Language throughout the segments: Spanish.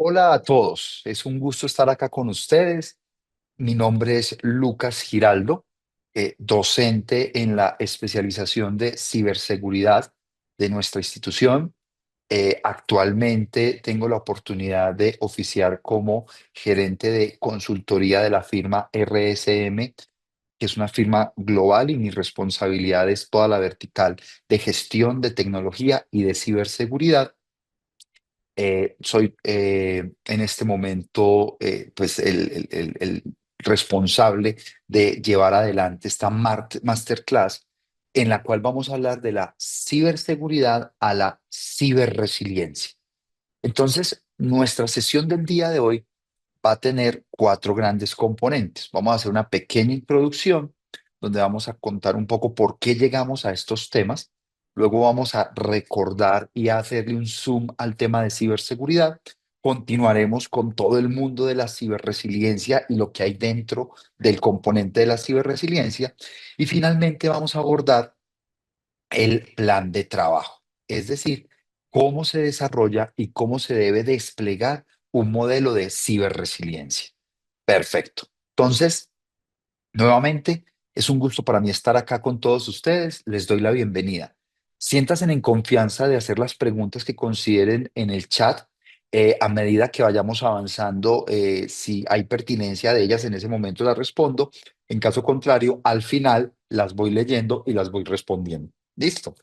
Hola a todos, es un gusto estar acá con ustedes. Mi nombre es Lucas Giraldo, docente en la especialización de ciberseguridad de nuestra institución. Actualmente tengo la oportunidad de oficiar como gerente de consultoría de la firma RSM, que es una firma global y mi responsabilidad es toda la vertical de gestión de tecnología y de ciberseguridad. Soy en este momento pues el responsable de llevar adelante esta masterclass en la cual vamos a hablar de la ciberseguridad a la ciberresiliencia. Entonces, nuestra sesión del día de hoy va a tener cuatro grandes componentes. Vamos a hacer una pequeña introducción donde vamos a contar un poco por qué llegamos a estos temas. Luego vamos a recordar y a hacerle un zoom al tema de ciberseguridad. Continuaremos con todo el mundo de la ciberresiliencia y lo que hay dentro del componente de la ciberresiliencia. Y finalmente vamos a abordar el plan de trabajo, es decir, cómo se desarrolla y cómo se debe desplegar un modelo de ciberresiliencia. Perfecto. Entonces, nuevamente, es un gusto para mí estar acá con todos ustedes. Les doy la bienvenida. Siéntanse en confianza de hacer las preguntas que consideren en el chat. A medida que vayamos avanzando, si hay pertinencia de ellas, en ese momento las respondo. En caso contrario, al final las voy leyendo y las voy respondiendo. ¿Listo?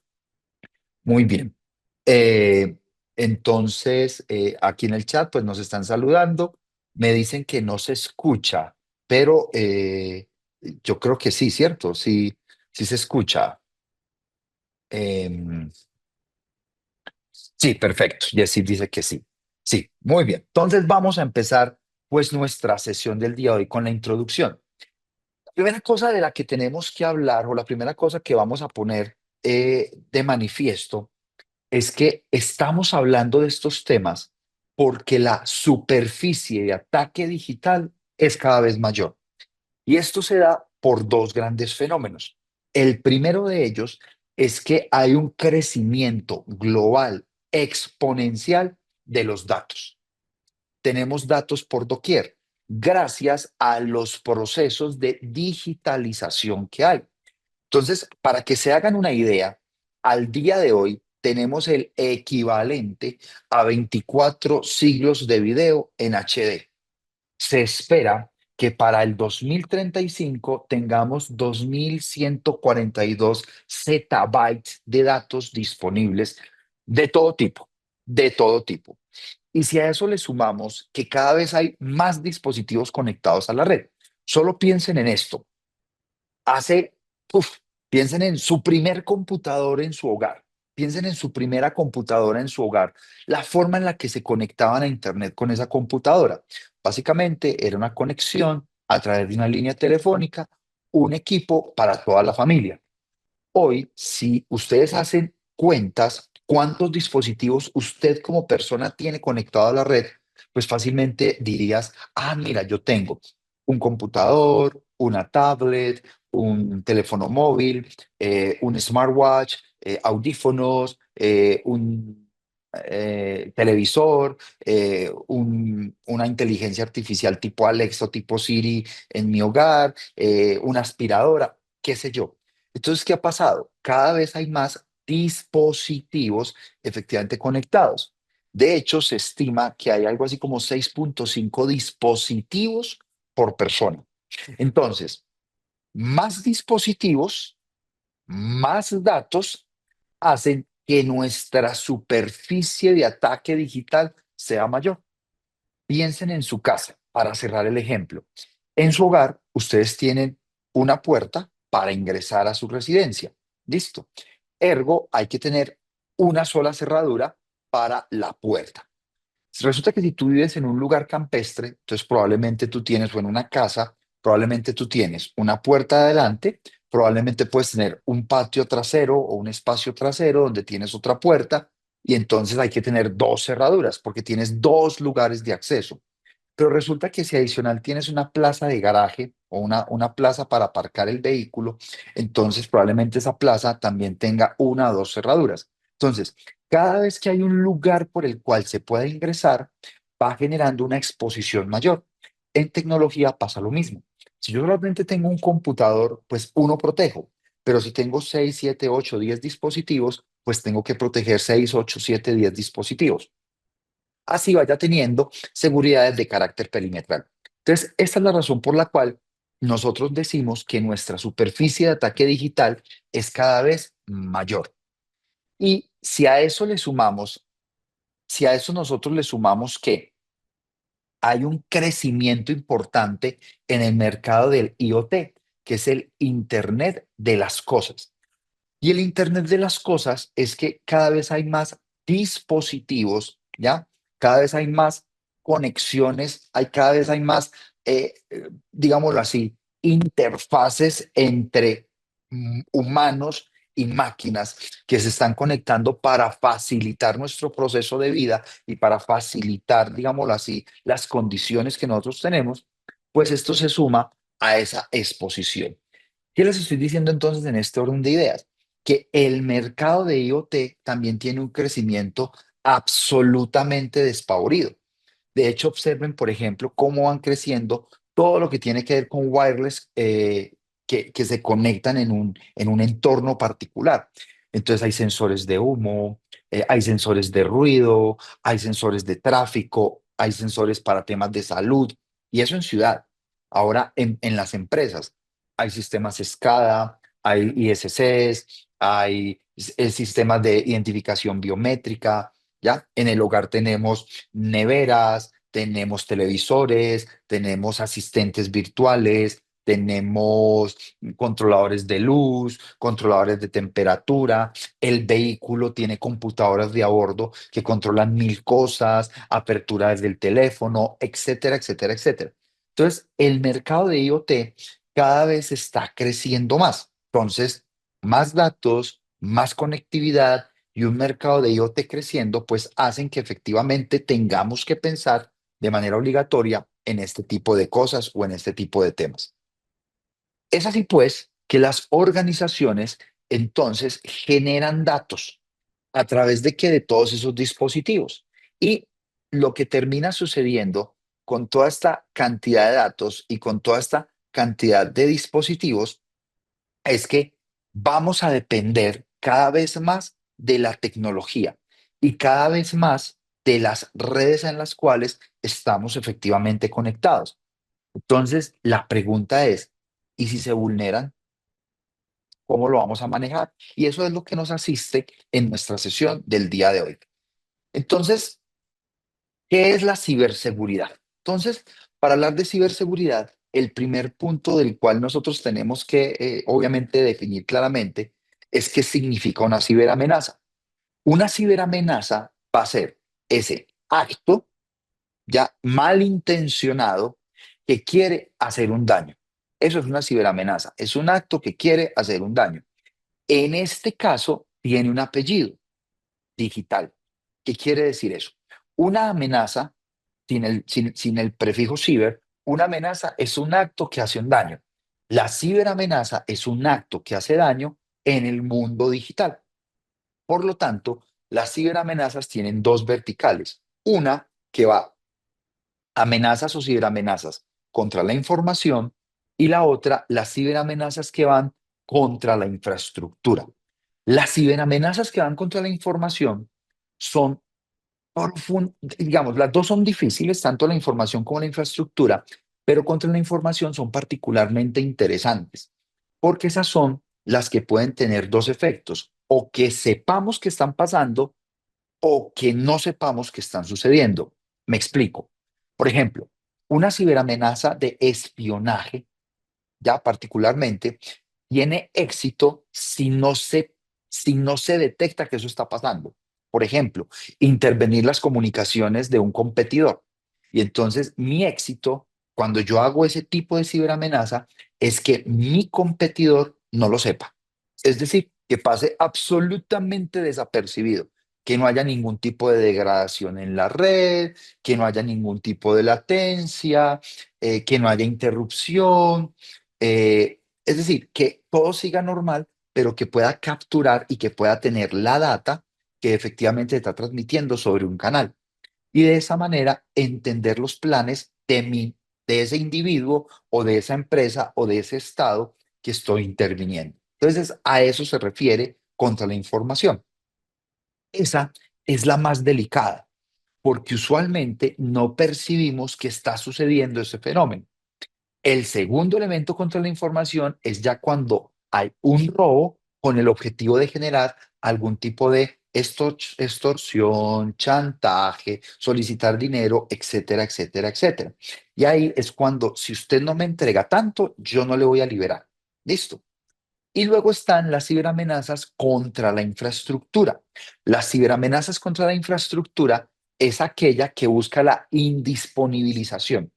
Muy bien. Eh, entonces, aquí en el chat, pues nos están saludando. Me dicen que no se escucha, pero yo creo que sí, ¿cierto? Sí, sí se escucha. Em, sí, perfecto. Jessy dice que sí. Sí, muy bien. Entonces vamos a empezar, pues, nuestra sesión del día de hoy con la introducción. La primera cosa de la que tenemos que hablar, o la primera cosa que vamos a poner de manifiesto, es que estamos hablando de estos temas porque la superficie de ataque digital es cada vez mayor. Y esto se da por dos grandes fenómenos. El primero de ellos es que hay un crecimiento global exponencial de los datos. Tenemos datos por doquier, gracias a los procesos de digitalización que hay. Entonces, para que se hagan una idea, al día de hoy tenemos el equivalente a 24 siglos de video en HD. Se espera que para el 2035 tengamos 2142 zettabytes de datos disponibles de todo tipo, de todo tipo. Y si a eso le sumamos que cada vez hay más dispositivos conectados a la red, solo piensen en esto. Hace, uf, piensen en su primer computador en su hogar. Piensen en su primera computadora en su hogar, la forma en la que se conectaban a Internet con esa computadora. Básicamente era una conexión a través de una línea telefónica, un equipo para toda la familia. Hoy, si ustedes hacen cuentas, cuántos dispositivos usted como persona tiene conectado a la red, pues fácilmente dirías, ah, mira, yo tengo un computador, una tablet, un teléfono móvil, un smartwatch, audífonos, un televisor, una inteligencia artificial tipo Alexa o tipo Siri en mi hogar, una aspiradora, qué sé yo. Entonces, ¿qué ha pasado? Cada vez hay más dispositivos efectivamente conectados. De hecho, se estima que hay algo así como 6.5 dispositivos por persona. Entonces, más dispositivos, más datos hacen que nuestra superficie de ataque digital sea mayor. Piensen en su casa, para cerrar el ejemplo. En su hogar, ustedes tienen una puerta para ingresar a su residencia. Listo. Ergo, hay que tener una sola cerradura para la puerta. Resulta que si tú vives en un lugar campestre, entonces probablemente tú tienes, o en una casa, probablemente tú tienes una puerta adelante, probablemente puedes tener un patio trasero o un espacio trasero donde tienes otra puerta, y entonces hay que tener dos cerraduras porque tienes dos lugares de acceso. Pero resulta que si adicional tienes una plaza de garaje o una plaza para aparcar el vehículo, entonces probablemente esa plaza también tenga una o dos cerraduras. Entonces, cada vez que hay un lugar por el cual se puede ingresar, va generando una exposición mayor. En tecnología pasa lo mismo. Si yo solamente tengo un computador, pues uno protejo, pero si tengo 6, 7, 8, 10 dispositivos, pues tengo que proteger 6, 8, 7, 10 dispositivos. Así vaya teniendo seguridades de carácter perimetral. Entonces, esta es la razón por la cual nosotros decimos que nuestra superficie de ataque digital es cada vez mayor. Y si a eso le sumamos, si a eso nosotros le sumamos que hay un crecimiento importante en el mercado del IoT, que es el Internet de las cosas. Y el Internet de las cosas es que cada vez hay más dispositivos, ¿ya? Cada vez hay más conexiones, cada vez hay más, digámoslo así, interfaces entre humanos y máquinas que se están conectando para facilitar nuestro proceso de vida y para facilitar, digámoslo así, las condiciones que nosotros tenemos, pues esto se suma a esa exposición. ¿Qué les estoy diciendo entonces en este orden de ideas? Que el mercado de IoT también tiene un crecimiento absolutamente despavorido. De hecho, observen, por ejemplo, cómo van creciendo todo lo que tiene que ver con wireless que se conectan en un entorno particular. Entonces hay sensores de humo, hay sensores de ruido, hay sensores de tráfico, hay sensores para temas de salud, y eso en ciudad. Ahora en las empresas hay sistemas SCADA, hay ISCs, hay sistemas de identificación biométrica, ¿ya? En el hogar tenemos neveras, tenemos televisores, tenemos asistentes virtuales, tenemos controladores de luz, controladores de temperatura. El vehículo tiene computadoras de a bordo que controlan mil cosas, apertura desde el teléfono, etcétera, etcétera, etcétera. Entonces, el mercado de IoT cada vez está creciendo más. Entonces, más datos, más conectividad y un mercado de IoT creciendo, pues hacen que efectivamente tengamos que pensar de manera obligatoria en este tipo de cosas o en este tipo de temas. Es así pues que las organizaciones entonces generan datos a través de que de todos esos dispositivos. Y lo que termina sucediendo con toda esta cantidad de datos y con toda esta cantidad de dispositivos es que vamos a depender cada vez más de la tecnología y cada vez más de las redes en las cuales estamos efectivamente conectados. Entonces, la pregunta es, ¿y si se vulneran? ¿Cómo lo vamos a manejar? Y eso es lo que nos asiste en nuestra sesión del día de hoy. Entonces, ¿qué es la ciberseguridad? Entonces, para hablar de ciberseguridad, el primer punto del cual nosotros tenemos que, obviamente, definir claramente es qué significa una ciberamenaza. Una ciberamenaza va a ser ese acto ya malintencionado que quiere hacer un daño. Eso es una ciberamenaza. Es un acto que quiere hacer un daño. En este caso, tiene un apellido digital. ¿Qué quiere decir eso? Una amenaza, sin el prefijo ciber, una amenaza es un acto que hace un daño. La ciberamenaza es un acto que hace daño en el mundo digital. Por lo tanto, las ciberamenazas tienen dos verticales. Una que va amenazas o ciberamenazas contra la información y la otra, las ciberamenazas que van contra la infraestructura. Las ciberamenazas que van contra la información son digamos, las dos son difíciles, tanto la información como la infraestructura, pero contra la información son particularmente interesantes, porque esas son las que pueden tener dos efectos, o que sepamos que están pasando o que no sepamos que están sucediendo. Me explico. Por ejemplo, una ciberamenaza de espionaje, ya particularmente, tiene éxito si no se detecta que eso está pasando. Por ejemplo, intervenir las comunicaciones de un competidor. Y entonces mi éxito, cuando yo hago ese tipo de ciberamenaza, es que mi competidor no lo sepa. Es decir, que pase absolutamente desapercibido, que no haya ningún tipo de degradación en la red, que no haya ningún tipo de latencia, que no haya interrupción, es decir, que todo siga normal, pero que pueda capturar y que pueda tener la data que efectivamente está transmitiendo sobre un canal. y de esa manera entender los planes de ese individuo o de esa empresa o de ese estado que estoy interviniendo. Entonces, a eso se refiere contra la información. Esa es la más delicada, porque usualmente no percibimos que está sucediendo ese fenómeno. El segundo elemento contra la información es ya cuando hay un robo con el objetivo de generar algún tipo de extorsión, chantaje, solicitar dinero, etcétera, etcétera, etcétera. Y ahí es cuando, si usted no me entrega tanto, yo no le voy a liberar. Listo. Y luego están las ciberamenazas contra la infraestructura. Las ciberamenazas contra la infraestructura es aquella que busca la indisponibilización,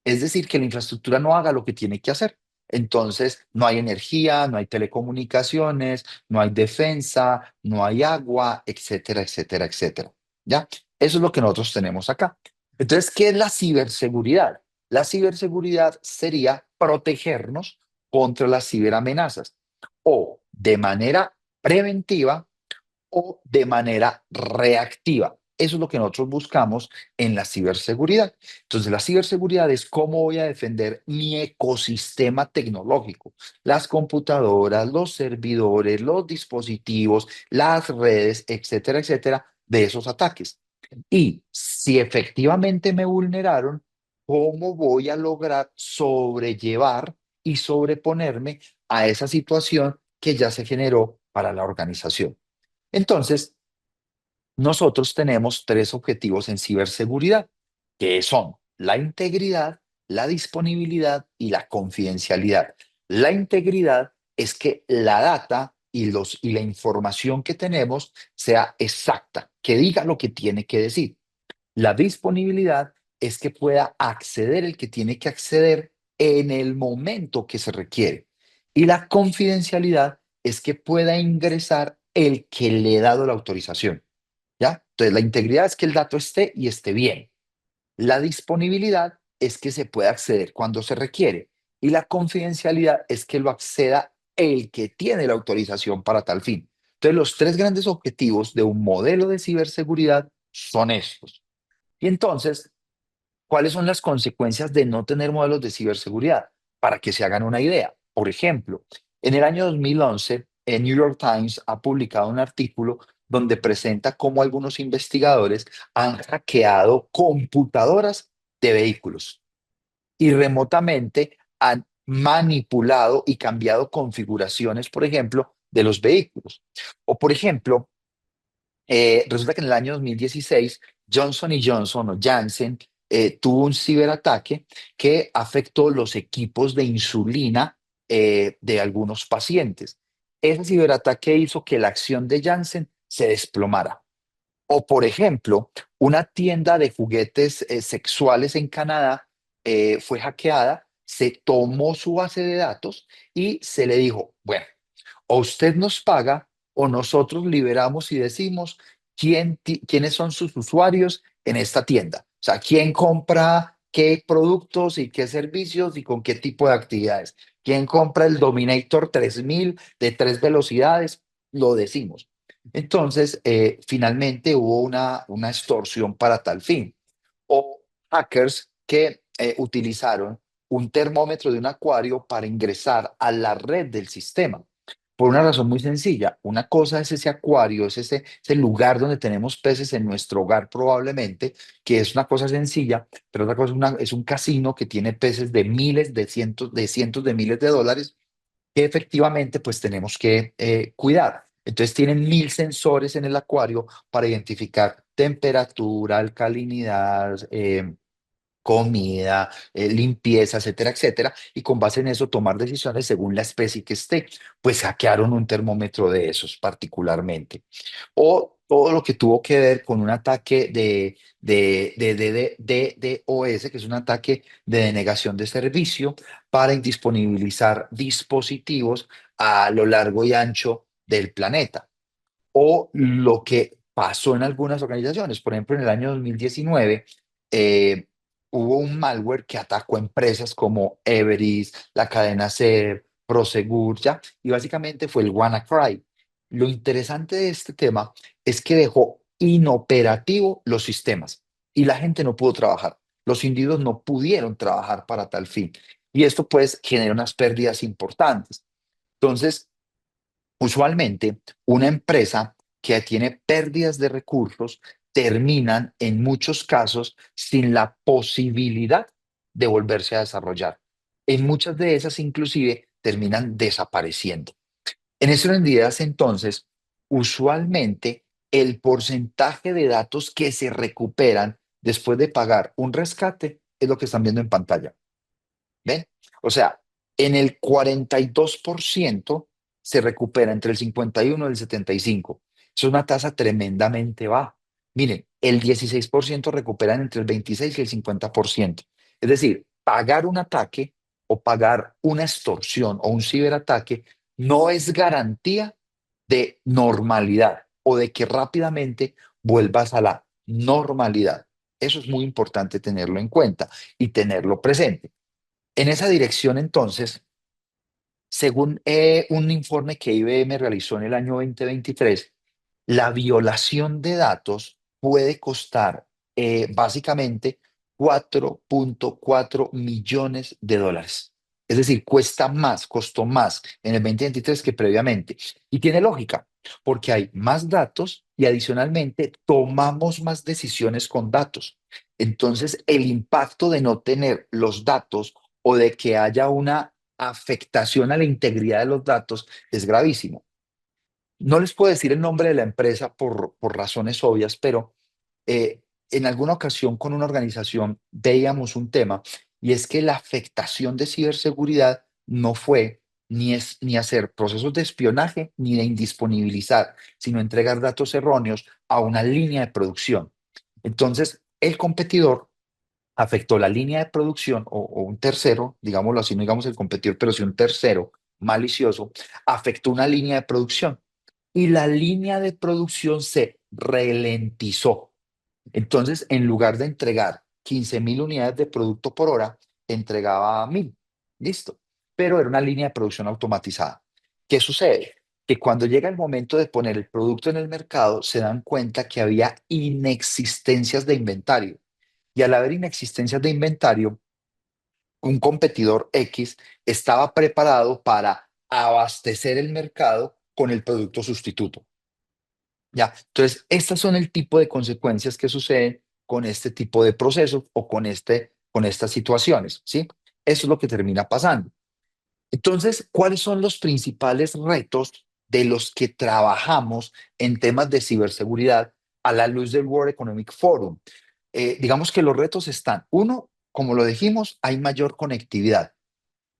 es decir, que la infraestructura no haga lo que tiene que hacer. Entonces, no hay energía, no hay telecomunicaciones, no hay defensa, no hay agua, etcétera, etcétera, etcétera. ¿Ya? Eso es lo que nosotros tenemos acá. Entonces, ¿qué es la ciberseguridad? La ciberseguridad sería protegernos contra las ciberamenazas o de manera preventiva o de manera reactiva. Eso es lo que nosotros buscamos en la ciberseguridad. Entonces, la ciberseguridad es cómo voy a defender mi ecosistema tecnológico, las computadoras, los servidores, los dispositivos, las redes, etcétera, etcétera, de esos ataques. Y si efectivamente me vulneraron, ¿cómo voy a lograr sobrellevar y sobreponerme a esa situación que ya se generó para la organización? Entonces, nosotros tenemos tres objetivos en ciberseguridad, que son la integridad, la disponibilidad y la confidencialidad. La integridad es que la data y la información que tenemos sea exacta, que diga lo que tiene que decir. La disponibilidad es que pueda acceder el que tiene que acceder en el momento que se requiere. Y la confidencialidad es que pueda ingresar el que le ha dado la autorización. ¿Ya? Entonces, la integridad es que el dato esté y esté bien. La disponibilidad es que se pueda acceder cuando se requiere. Y la confidencialidad es que lo acceda el que tiene la autorización para tal fin. Entonces, los tres grandes objetivos de un modelo de ciberseguridad son estos. Y entonces, ¿cuáles son las consecuencias de no tener modelos de ciberseguridad? Para que se hagan una idea. Por ejemplo, en el año 2011, el New York Times ha publicado un artículo donde presenta cómo algunos investigadores han hackeado computadoras de vehículos y remotamente han manipulado y cambiado configuraciones, por ejemplo, de los vehículos. O, por ejemplo, resulta que en el año 2016, Johnson y Johnson o Janssen tuvo un ciberataque que afectó los equipos de insulina de algunos pacientes. Ese ciberataque hizo que la acción de Janssen se desplomara. O, por ejemplo, una tienda de juguetes sexuales en Canadá fue hackeada, se tomó su base de datos y se le dijo, bueno, o usted nos paga o nosotros liberamos y decimos quiénes son sus usuarios en esta tienda. O sea, quién compra qué productos y qué servicios y con qué tipo de actividades. Quién compra el Dominator 3000 de tres velocidades, lo decimos. Entonces, finalmente hubo una extorsión para tal fin. O hackers que utilizaron un termómetro de un acuario para ingresar a la red del sistema. Por una razón muy sencilla, una cosa es ese acuario, es ese lugar donde tenemos peces en nuestro hogar probablemente, que es una cosa sencilla, pero otra cosa es un casino que tiene peces de miles, de cientos de miles de dólares que efectivamente pues tenemos que cuidar. Entonces tienen 1000 sensores en el acuario para identificar temperatura, alcalinidad, comida, limpieza, etcétera, etcétera, y con base en eso tomar decisiones según la especie que esté. Pues hackearon un termómetro de esos particularmente. O todo lo que tuvo que ver con un ataque de DDoS, que es un ataque de denegación de servicio para indisponibilizar dispositivos a lo largo y ancho del planeta o lo que pasó en algunas organizaciones. Por ejemplo, en el año 2019 eh, hubo un malware que atacó empresas como Everest, la cadena SER, Prosegur, ¿ya? Y básicamente fue el WannaCry. Lo interesante de este tema es que dejó inoperativo los sistemas. y la gente no pudo trabajar. Los individuos no pudieron trabajar para tal fin. Y esto pues genera unas pérdidas importantes. Entonces, usualmente, una empresa que tiene pérdidas de recursos terminan en muchos casos sin la posibilidad de volverse a desarrollar. En muchas de esas inclusive terminan desapareciendo. En esas unidades, entonces, usualmente el porcentaje de datos que se recuperan después de pagar un rescate es lo que están viendo en pantalla. ¿Ven? O sea, en el 42% se recupera entre el 51 y el 75. Es una tasa tremendamente baja. Miren, el 16% recuperan entre el 26 y el 50%. Es decir, pagar un ataque o pagar una extorsión o un ciberataque no es garantía de normalidad o de que rápidamente vuelvas a la normalidad. Eso es muy importante tenerlo en cuenta y tenerlo presente. En esa dirección, entonces, según un informe que IBM realizó en el año 2023, la violación de datos puede costar básicamente 4.4 millones de dólares. Es decir, cuesta más, costó más en el 2023 que previamente. Y tiene lógica, porque hay más datos y adicionalmente tomamos más decisiones con datos. Entonces, el impacto de no tener los datos o de que haya una afectación a la integridad de los datos es gravísimo. No les puedo decir el nombre de la empresa por razones obvias, pero en alguna ocasión con una organización veíamos un tema y es que la afectación de ciberseguridad no fue ni hacer procesos de espionaje ni de indisponibilizar, sino entregar datos erróneos a una línea de producción. Entonces, el competidor afectó la línea de producción o un tercero, digámoslo así, no digamos el competidor, pero sí un tercero malicioso, afectó una línea de producción y la línea de producción se ralentizó. Entonces, en lugar de entregar 15.000 unidades de producto por hora, entregaba 1.000. Listo. Pero era una línea de producción automatizada. ¿Qué sucede? Que cuando llega el momento de poner el producto en el mercado, se dan cuenta que había inexistencias de inventario. Y al haber inexistencias de inventario, un competidor X estaba preparado para abastecer el mercado con el producto sustituto. ¿Ya? Entonces, estas son el tipo de consecuencias que suceden con este tipo de procesos o con estas situaciones, ¿sí? Eso es lo que termina pasando. Entonces, ¿cuáles son los principales retos de los que trabajamos en temas de ciberseguridad a la luz del World Economic Forum? Digamos que los retos están, uno, como lo dijimos, hay mayor conectividad.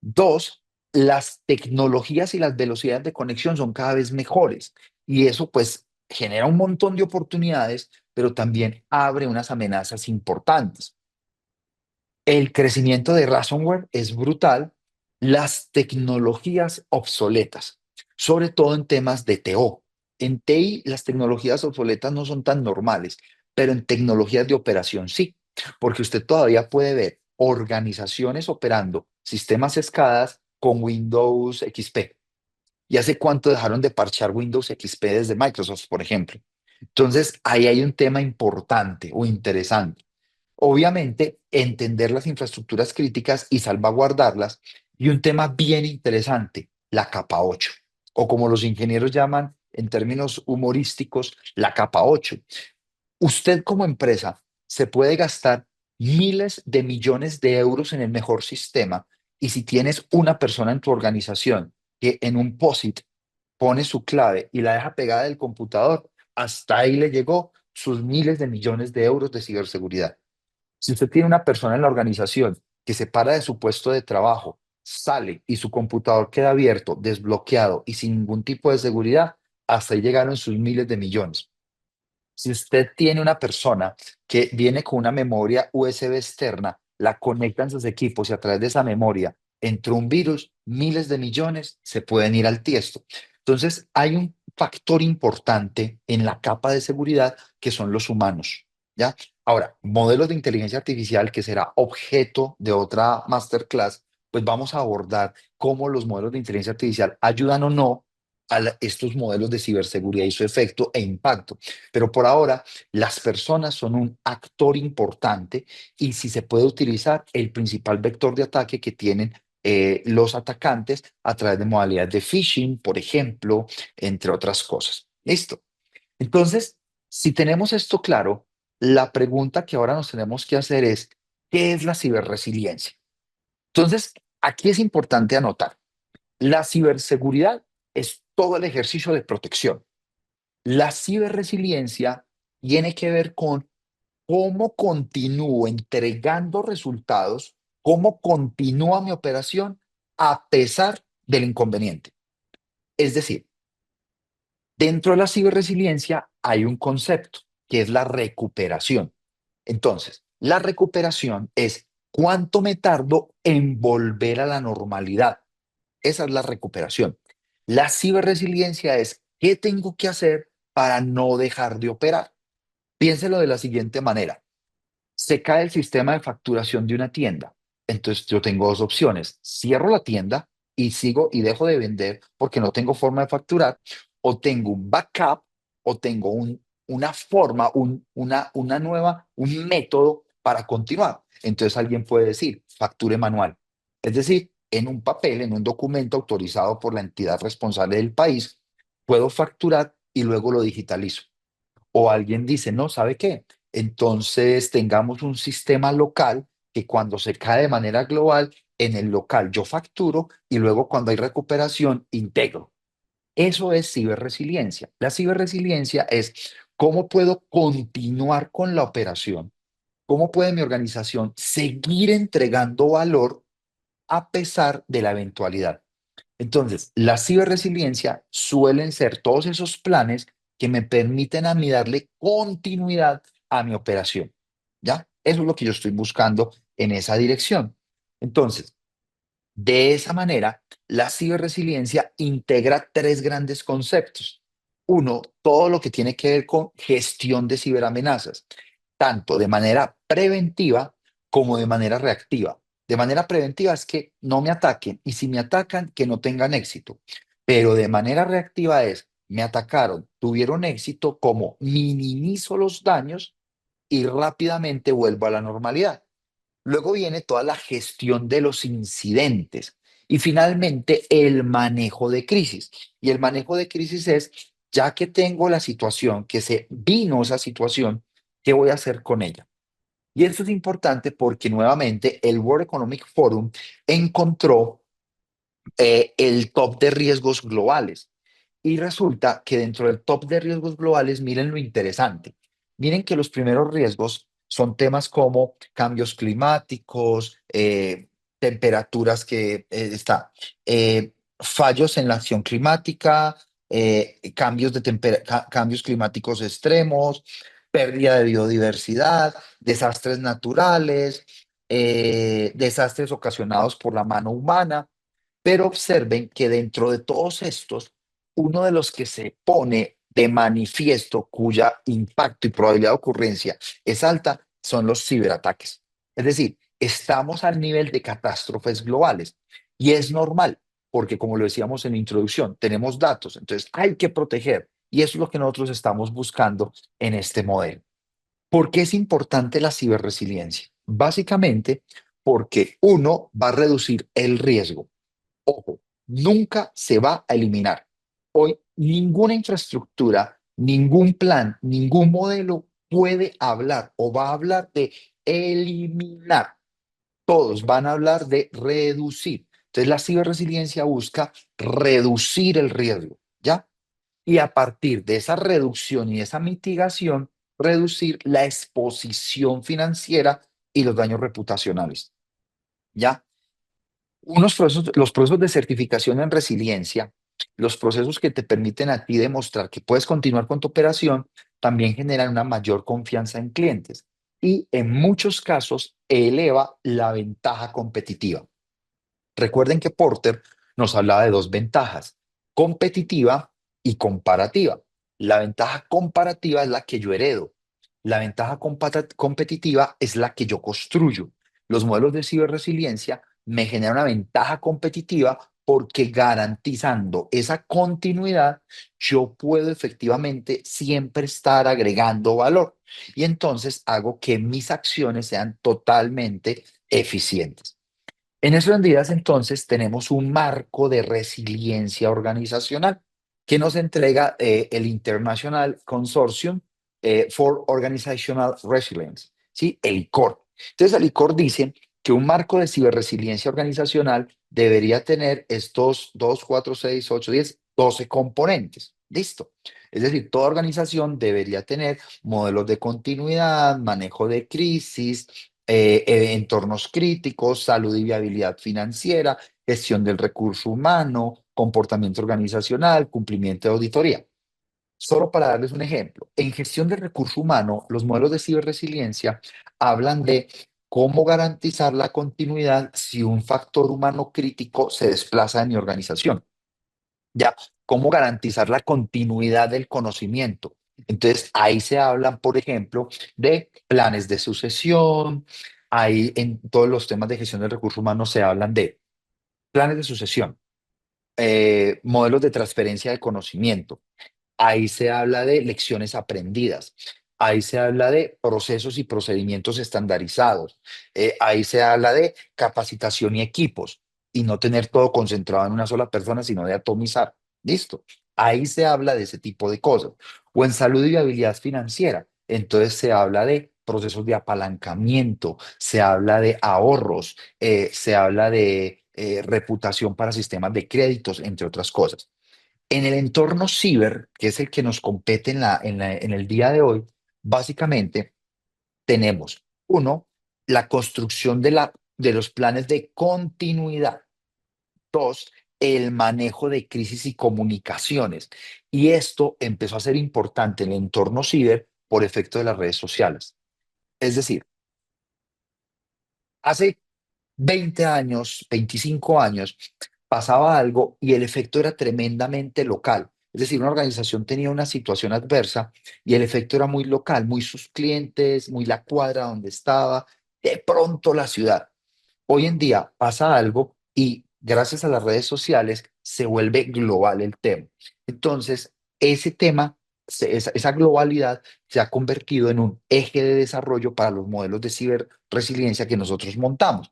Dos, las tecnologías y las velocidades de conexión son cada vez mejores y eso pues genera un montón de oportunidades, pero también abre unas amenazas importantes. El crecimiento de ransomware es brutal, las tecnologías obsoletas, sobre todo en temas de TO. En TI las tecnologías obsoletas no son tan normales, pero en tecnologías de operación sí, porque usted todavía puede ver organizaciones operando sistemas escadas con Windows XP. ¿Y hace cuánto dejaron de parchar Windows XP desde Microsoft, por ejemplo? Entonces, ahí hay un tema importante o interesante. Obviamente, entender las infraestructuras críticas y salvaguardarlas. Y un tema bien interesante, la capa 8, o como los ingenieros llaman en términos humorísticos, la capa 8. Usted como empresa se puede gastar miles de millones de euros en el mejor sistema y si tienes una persona en tu organización que en un POSIT pone su clave y la deja pegada del computador, hasta ahí le llegó sus miles de millones de euros de ciberseguridad. Si usted tiene una persona en la organización que se para de su puesto de trabajo, sale y su computador queda abierto, desbloqueado y sin ningún tipo de seguridad, hasta ahí llegaron sus miles de millones. Si usted tiene una persona que viene con una memoria USB externa, la conecta en sus equipos y a través de esa memoria entró un virus, miles de millones se pueden ir al tiesto. Entonces, hay un factor importante en la capa de seguridad que son los humanos, ¿ya? Ahora, modelos de inteligencia artificial, que será objeto de otra masterclass, pues vamos a abordar cómo los modelos de inteligencia artificial ayudan o no estos modelos de ciberseguridad y su efecto e impacto. Pero por ahora, las personas son un actor importante y si se puede utilizar el principal vector de ataque que tienen los atacantes a través de modalidades de phishing, por ejemplo, entre otras cosas. Listo. Entonces, si tenemos esto claro, la pregunta que ahora nos tenemos que hacer es, ¿qué es la ciberresiliencia? Entonces, aquí es importante anotar, la ciberseguridad es todo el ejercicio de protección. La ciberresiliencia tiene que ver con cómo continúo entregando resultados, cómo continúa mi operación a pesar del inconveniente. Es decir, dentro de la ciberresiliencia hay un concepto que es la recuperación. Entonces, la recuperación es cuánto me tardo en volver a la normalidad. Esa es la recuperación. La ciberresiliencia es qué tengo que hacer para no dejar de operar. Piénselo de la siguiente manera. Se cae el sistema de facturación de una tienda. Entonces yo tengo dos opciones. Cierro la tienda y sigo y dejo de vender porque no tengo forma de facturar, o tengo un backup, o tengo una forma, un método para continuar. Entonces alguien puede decir, facture manual. Es decir, en un papel, en un documento autorizado por la entidad responsable del país, puedo facturar y luego lo digitalizo. O alguien dice, no, ¿sabe qué? Entonces tengamos un sistema local que cuando se cae de manera global, en el local yo facturo y luego cuando hay recuperación, integro. Eso es ciberresiliencia. La ciberresiliencia es cómo puedo continuar con la operación, cómo puede mi organización seguir entregando valor a pesar de la eventualidad. Entonces, la ciberresiliencia suelen ser todos esos planes que me permiten a mí darle continuidad a mi operación. ¿Ya? Eso es lo que yo estoy buscando en esa dirección. Entonces, de esa manera, la ciberresiliencia integra tres grandes conceptos. Uno, todo lo que tiene que ver con gestión de ciberamenazas, tanto de manera preventiva como de manera reactiva. De manera preventiva es que no me ataquen y si me atacan, que no tengan éxito. Pero de manera reactiva es, me atacaron, tuvieron éxito, como minimizo los daños y rápidamente vuelvo a la normalidad. Luego viene toda la gestión de los incidentes y finalmente el manejo de crisis. Y el manejo de crisis es, ya que tengo la situación, que se vino esa situación, ¿qué voy a hacer con ella? Y eso es importante porque nuevamente el World Economic Forum encontró el top de riesgos globales. Y resulta que dentro del top de riesgos globales, miren lo interesante. Miren que los primeros riesgos son temas como cambios climáticos, temperaturas fallos en la acción climática, cambios climáticos extremos, pérdida de biodiversidad, desastres naturales, desastres ocasionados por la mano humana. Pero observen que dentro de todos estos, uno de los que se pone de manifiesto, cuya impacto y probabilidad de ocurrencia es alta, son los ciberataques. Es decir, estamos al nivel de catástrofes globales y es normal, porque como lo decíamos en la introducción, tenemos datos, entonces hay que proteger y eso es lo que nosotros estamos buscando en este modelo. ¿Por qué es importante la ciberresiliencia? Básicamente porque uno va a reducir el riesgo. Ojo, nunca se va a eliminar. Hoy ninguna infraestructura, ningún plan, ningún modelo puede hablar o va a hablar de eliminar. Todos van a hablar de reducir. Entonces la ciberresiliencia busca reducir el riesgo, ¿ya? Y a partir de esa reducción y esa mitigación, reducir la exposición financiera y los daños reputacionales, ¿ya? Los procesos de certificación en resiliencia, los procesos que te permiten a ti demostrar que puedes continuar con tu operación, también generan una mayor confianza en clientes y en muchos casos eleva la ventaja competitiva. Recuerden que Porter nos hablaba de dos ventajas, competitiva y comparativa. La ventaja comparativa es la que yo heredo. La ventaja competitiva es la que yo construyo. Los modelos de ciberresiliencia me generan una ventaja competitiva porque garantizando esa continuidad, yo puedo efectivamente siempre estar agregando valor y entonces hago que mis acciones sean totalmente eficientes. En esos días, entonces, tenemos un marco de resiliencia organizacional que nos entrega el International Consortium for Organizational Resilience, ¿sí? El ICOR. Entonces, el ICOR dice que un marco de ciberresiliencia organizacional debería tener estos 2, 4, 6, 8, 10, 12 componentes. Listo. Es decir, toda organización debería tener modelos de continuidad, manejo de crisis, entornos críticos, salud y viabilidad financiera, gestión del recurso humano, comportamiento organizacional, cumplimiento de auditoría. Solo para darles un ejemplo, en gestión del recurso humano, los modelos de ciberresiliencia hablan de cómo garantizar la continuidad si un factor humano crítico se desplaza de mi organización. Ya, ¿cómo garantizar la continuidad del conocimiento? Entonces, ahí se hablan, por ejemplo, de planes de sucesión, ahí en todos los temas de gestión del recurso humano se hablan de planes de sucesión, modelos de transferencia de conocimiento, ahí se habla de lecciones aprendidas. Ahí se habla de procesos y procedimientos estandarizados. Ahí se habla de capacitación y equipos y no tener todo concentrado en una sola persona, sino de atomizar. Listo. Ahí se habla de ese tipo de cosas. O en salud y viabilidad financiera. Entonces se habla de procesos de apalancamiento, se habla de ahorros, se habla de reputación para sistemas de créditos, entre otras cosas. En el entorno ciber, que es el que nos compete en el día de hoy, básicamente tenemos, uno, la construcción de los planes de continuidad. Dos, el manejo de crisis y comunicaciones. Y esto empezó a ser importante en el entorno ciber por efecto de las redes sociales. Es decir, hace 20 años, 25 años, pasaba algo y el efecto era tremendamente local. Es decir, una organización tenía una situación adversa y el efecto era muy local, muy sus clientes, muy la cuadra donde estaba, de pronto la ciudad. Hoy en día pasa algo y gracias a las redes sociales se vuelve global el tema. Entonces, ese tema, esa globalidad se ha convertido en un eje de desarrollo para los modelos de ciberresiliencia que nosotros montamos.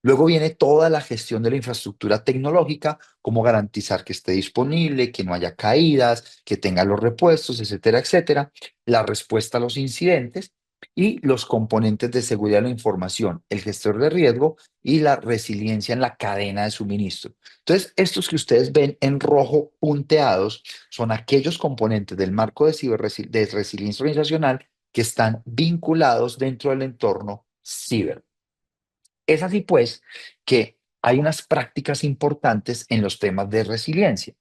Luego viene toda la gestión de la infraestructura tecnológica, cómo garantizar que esté disponible, que no haya caídas, que tenga los repuestos, etcétera, etcétera. La respuesta a los incidentes y los componentes de seguridad de la información, el gestor de riesgo y la resiliencia en la cadena de suministro. Entonces, estos que ustedes ven en rojo punteados son aquellos componentes del marco de, de resiliencia organizacional que están vinculados dentro del entorno ciber. Es así pues que hay unas prácticas importantes en los temas de resiliencia.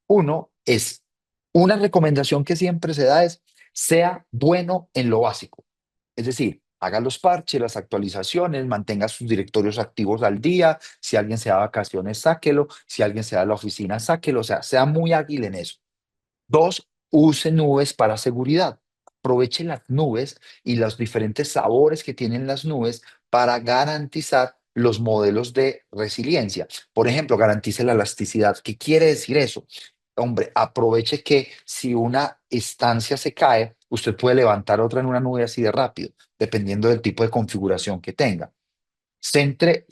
Uno es, una recomendación que siempre se da es, sea bueno en lo básico. Es decir, haga los parches, las actualizaciones, mantenga sus directorios activos al día. Si alguien se da vacaciones, sáquelo. Si alguien se da a la oficina, sáquelo. O sea muy ágil en eso. Dos, use nubes para seguridad. Aproveche las nubes y los diferentes sabores que tienen las nubes para garantizar los modelos de resiliencia. Por ejemplo, garantice la elasticidad. ¿Qué quiere decir eso? Hombre, aproveche que si una instancia se cae, usted puede levantar otra en una nube así de rápido, dependiendo del tipo de configuración que tenga. Centre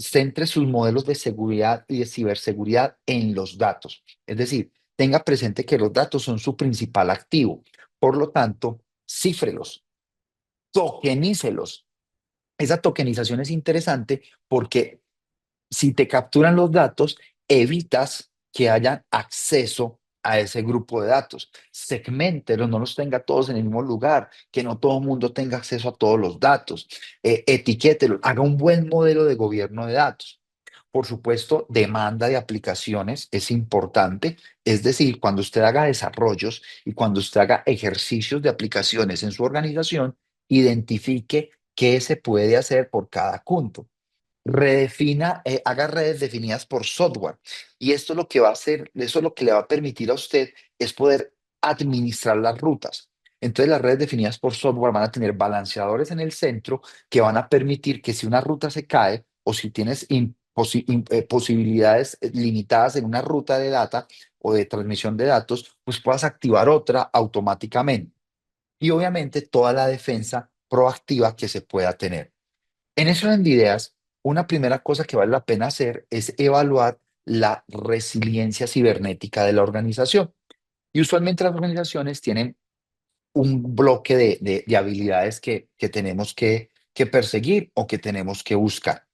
sus modelos de seguridad y de ciberseguridad en los datos. Es decir, tenga presente que los datos son su principal activo. Por lo tanto, cífrelos, tokenícelos. Esa tokenización es interesante porque si te capturan los datos, evitas que haya acceso a ese grupo de datos. Segméntelos, no los tenga todos en el mismo lugar, que no todo el mundo tenga acceso a todos los datos. Etiquételos, haga un buen modelo de gobierno de datos. Por supuesto, demanda de aplicaciones es importante, es decir, cuando usted haga desarrollos y cuando usted haga ejercicios de aplicaciones en su organización, identifique qué se puede hacer por cada punto. Redefina, haga redes definidas por software. Y esto lo que va a hacer, eso lo que le va a permitir a usted es poder administrar las rutas. Entonces las redes definidas por software van a tener balanceadores en el centro que van a permitir que si una ruta se cae o si tienes posibilidades limitadas en una ruta de data o de transmisión de datos, pues puedas activar otra automáticamente. Y obviamente toda la defensa proactiva que se pueda tener. En eso de ideas, una primera cosa que vale la pena hacer es evaluar la resiliencia cibernética de la organización. Y usualmente las organizaciones tienen un bloque de habilidades que tenemos que perseguir o que tenemos que buscar.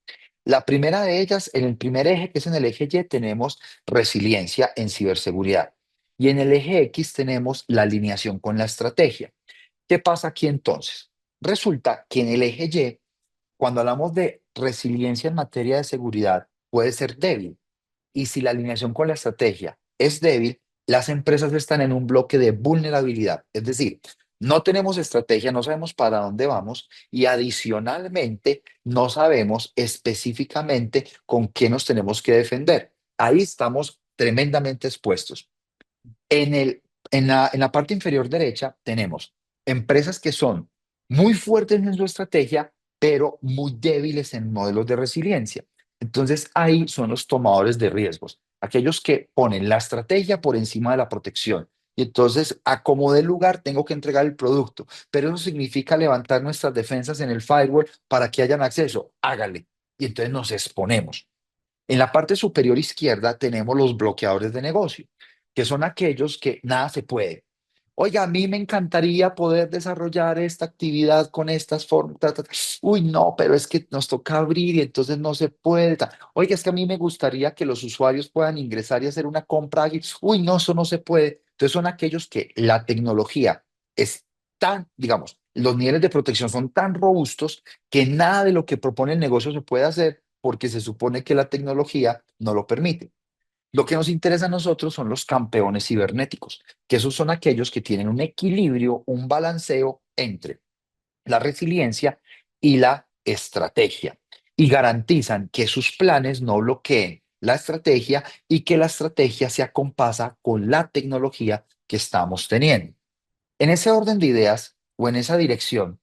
La primera de ellas, en el primer eje, que es en el eje Y, tenemos resiliencia en ciberseguridad. Y en el eje X tenemos la alineación con la estrategia. ¿Qué pasa aquí entonces? Resulta que en el eje Y, cuando hablamos de resiliencia en materia de seguridad, puede ser débil. Y si la alineación con la estrategia es débil, las empresas están en un bloque de vulnerabilidad. Es decir, no tenemos estrategia, no sabemos para dónde vamos y adicionalmente no sabemos específicamente con qué nos tenemos que defender. Ahí estamos tremendamente expuestos. En en la parte inferior derecha tenemos empresas que son muy fuertes en su estrategia, pero muy débiles en modelos de resiliencia. Entonces ahí son los tomadores de riesgos, aquellos que ponen la estrategia por encima de la protección. Y entonces, a como dé lugar, tengo que entregar el producto. Pero eso significa levantar nuestras defensas en el firewall para que hayan acceso. Hágale. Y entonces nos exponemos. En la parte superior izquierda tenemos los bloqueadores de negocio, que son aquellos que nada se puede. Oiga, a mí me encantaría poder desarrollar esta actividad con estas formas. Uy, no, pero es que nos toca abrir y entonces no se puede. Oiga, es que a mí me gustaría que los usuarios puedan ingresar y hacer una compra ágil. Uy, no, eso no se puede. Entonces son aquellos que la tecnología es tan, digamos, los niveles de protección son tan robustos que nada de lo que propone el negocio se puede hacer porque se supone que la tecnología no lo permite. Lo que nos interesa a nosotros son los campeones cibernéticos, que esos son aquellos que tienen un equilibrio, un balanceo entre la resiliencia y la estrategia y garantizan que sus planes no bloqueen la estrategia y que la estrategia se acompasa con la tecnología que estamos teniendo. En ese orden de ideas o en esa dirección,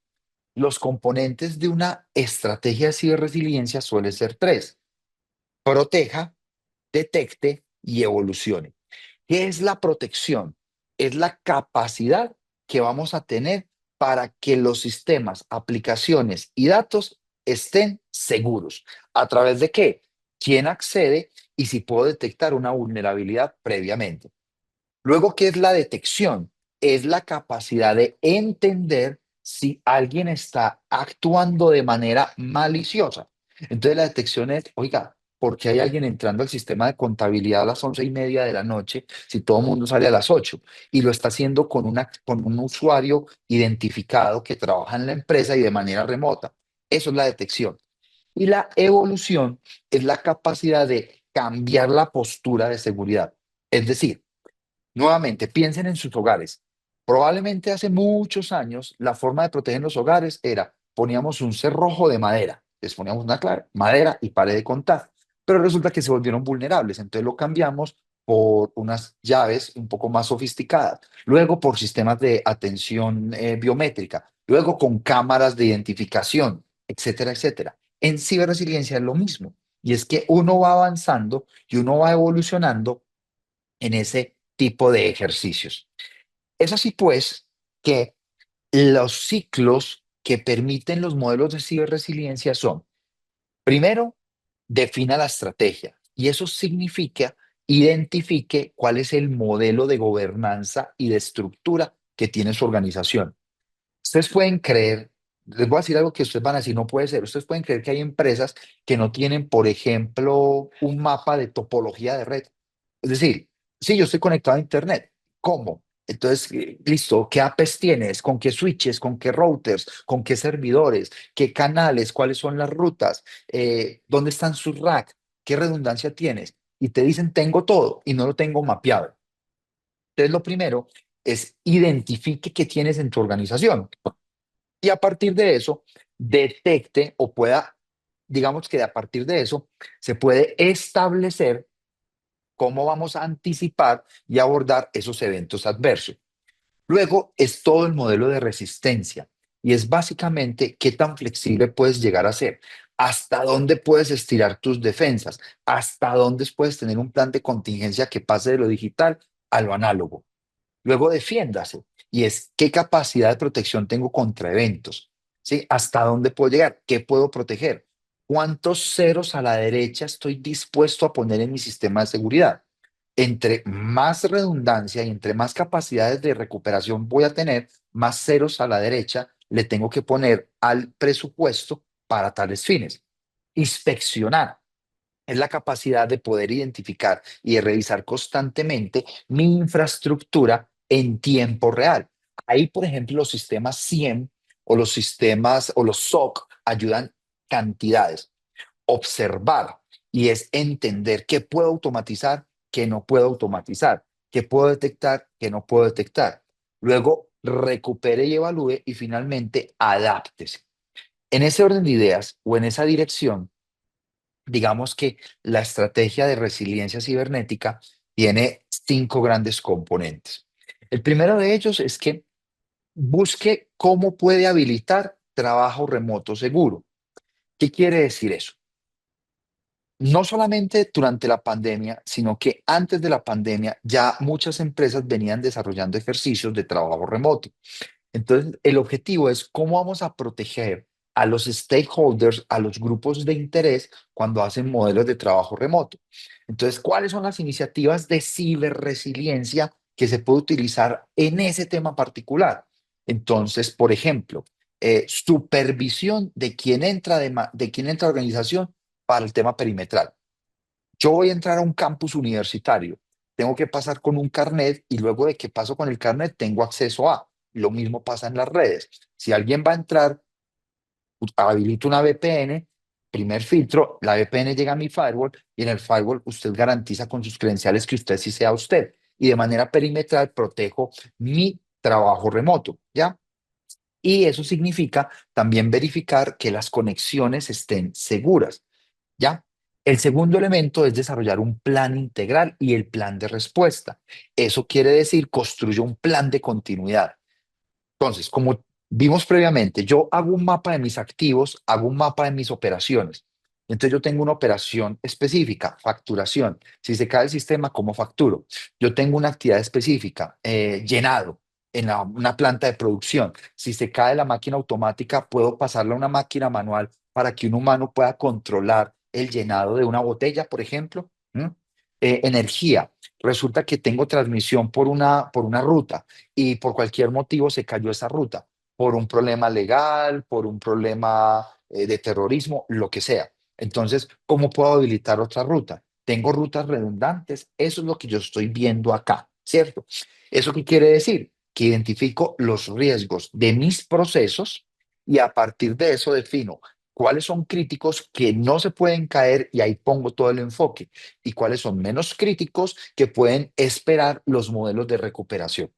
los componentes de una estrategia de ciberresiliencia suelen ser tres: proteja, detecte y evolucione. ¿Qué es la protección? Es la capacidad que vamos a tener para que los sistemas, aplicaciones y datos estén seguros. ¿A través de qué? ¿Quién accede y si puedo detectar una vulnerabilidad previamente? Luego, ¿qué es la detección? Es la capacidad de entender si alguien está actuando de manera maliciosa. Entonces, la detección es, oiga, ¿por qué hay alguien entrando al sistema de contabilidad a las 11:30 de la noche si todo el mundo sale a las 8? Y lo está haciendo con un usuario identificado que trabaja en la empresa y de manera remota. Eso es la detección. Y la evolución es la capacidad de cambiar la postura de seguridad. Es decir, nuevamente, piensen en sus hogares. Probablemente hace muchos años la forma de proteger los hogares era poníamos un cerrojo de madera, les poníamos una clave, madera y pared de contar, pero resulta que se volvieron vulnerables, entonces lo cambiamos por unas llaves un poco más sofisticadas, luego por sistemas de atención biométrica, luego con cámaras de identificación, etcétera, etcétera. En ciberresiliencia es lo mismo, y es que uno va avanzando y uno va evolucionando en ese tipo de ejercicios. Es así pues que los ciclos que permiten los modelos de ciberresiliencia son: primero, defina la estrategia y eso significa identifique cuál es el modelo de gobernanza y de estructura que tiene su organización. Ustedes pueden creer, les voy a decir algo que ustedes van a decir, no puede ser. Ustedes pueden creer que hay empresas que no tienen, por ejemplo, un mapa de topología de red. Es decir, sí, yo estoy conectado a Internet. ¿Cómo? Entonces, listo, ¿qué APs tienes? ¿Con qué switches? ¿Con qué routers? ¿Con qué servidores? ¿Qué canales? ¿Cuáles son las rutas? ¿Dónde están sus racks? ¿Qué redundancia tienes? Y te dicen, tengo todo y no lo tengo mapeado. Entonces, lo primero es identifique qué tienes en tu organización y a partir de eso detecte o pueda, digamos que a partir de eso se puede establecer cómo vamos a anticipar y abordar esos eventos adversos. Luego es todo el modelo de resistencia y es básicamente qué tan flexible puedes llegar a ser. ¿Hasta dónde puedes estirar tus defensas? ¿Hasta dónde puedes tener un plan de contingencia que pase de lo digital a lo análogo? Luego defiéndase. Y es qué capacidad de protección tengo contra eventos. ¿Sí? ¿Hasta dónde puedo llegar? ¿Qué puedo proteger? ¿Cuántos ceros a la derecha estoy dispuesto a poner en mi sistema de seguridad? Entre más redundancia y entre más capacidades de recuperación voy a tener, más ceros a la derecha le tengo que poner al presupuesto para tales fines. Inspeccionar es la capacidad de poder identificar y de revisar constantemente mi infraestructura en tiempo real. Ahí, por ejemplo, los sistemas SIEM o los sistemas o los SOC ayudan cantidades. Observar y es entender qué puedo automatizar, qué no puedo automatizar, qué puedo detectar, qué no puedo detectar. Luego, recupere y evalúe y finalmente adáptese. En ese orden de ideas o en esa dirección, digamos que la estrategia de resiliencia cibernética tiene cinco grandes componentes. El primero de ellos es que busque cómo puede habilitar trabajo remoto seguro. ¿Qué quiere decir eso? No solamente durante la pandemia, sino que antes de la pandemia ya muchas empresas venían desarrollando ejercicios de trabajo remoto. Entonces, el objetivo es cómo vamos a proteger a los stakeholders, a los grupos de interés cuando hacen modelos de trabajo remoto. Entonces, ¿cuáles son las iniciativas de ciberresiliencia que se puede utilizar en ese tema particular? Entonces, por ejemplo, supervisión de quién entra de quién entra a la organización para el tema perimetral. Yo voy a entrar a un campus universitario, tengo que pasar con un carnet y luego de que paso con el carnet tengo acceso a. Lo mismo pasa en las redes. Si alguien va a entrar, habilito una VPN, primer filtro, la VPN llega a mi firewall y en el firewall usted garantiza con sus credenciales que usted sí sea usted. Y de manera perimetral protejo mi trabajo remoto, ¿ya? Y eso significa también verificar que las conexiones estén seguras. ¿Ya? El segundo elemento es desarrollar un plan integral y el plan de respuesta. Eso quiere decir construye un plan de continuidad. Entonces, como vimos previamente, yo hago un mapa de mis activos, hago un mapa de mis operaciones. Entonces yo tengo una operación específica, facturación. Si se cae el sistema, ¿cómo facturo? Yo tengo una actividad específica, llenado en una planta de producción. Si se cae la máquina automática, puedo pasarla a una máquina manual para que un humano pueda controlar el llenado de una botella, por ejemplo. ¿Mm? Energía. Resulta que tengo transmisión por una ruta y por cualquier motivo se cayó esa ruta, por un problema legal, por un problema de terrorismo, lo que sea. Entonces, ¿cómo puedo habilitar otra ruta? Tengo rutas redundantes, eso es lo que yo estoy viendo acá, ¿cierto? ¿Eso qué quiere decir? Que identifico los riesgos de mis procesos y a partir de eso defino cuáles son críticos que no se pueden caer y ahí pongo todo el enfoque y cuáles son menos críticos que pueden esperar los modelos de recuperación.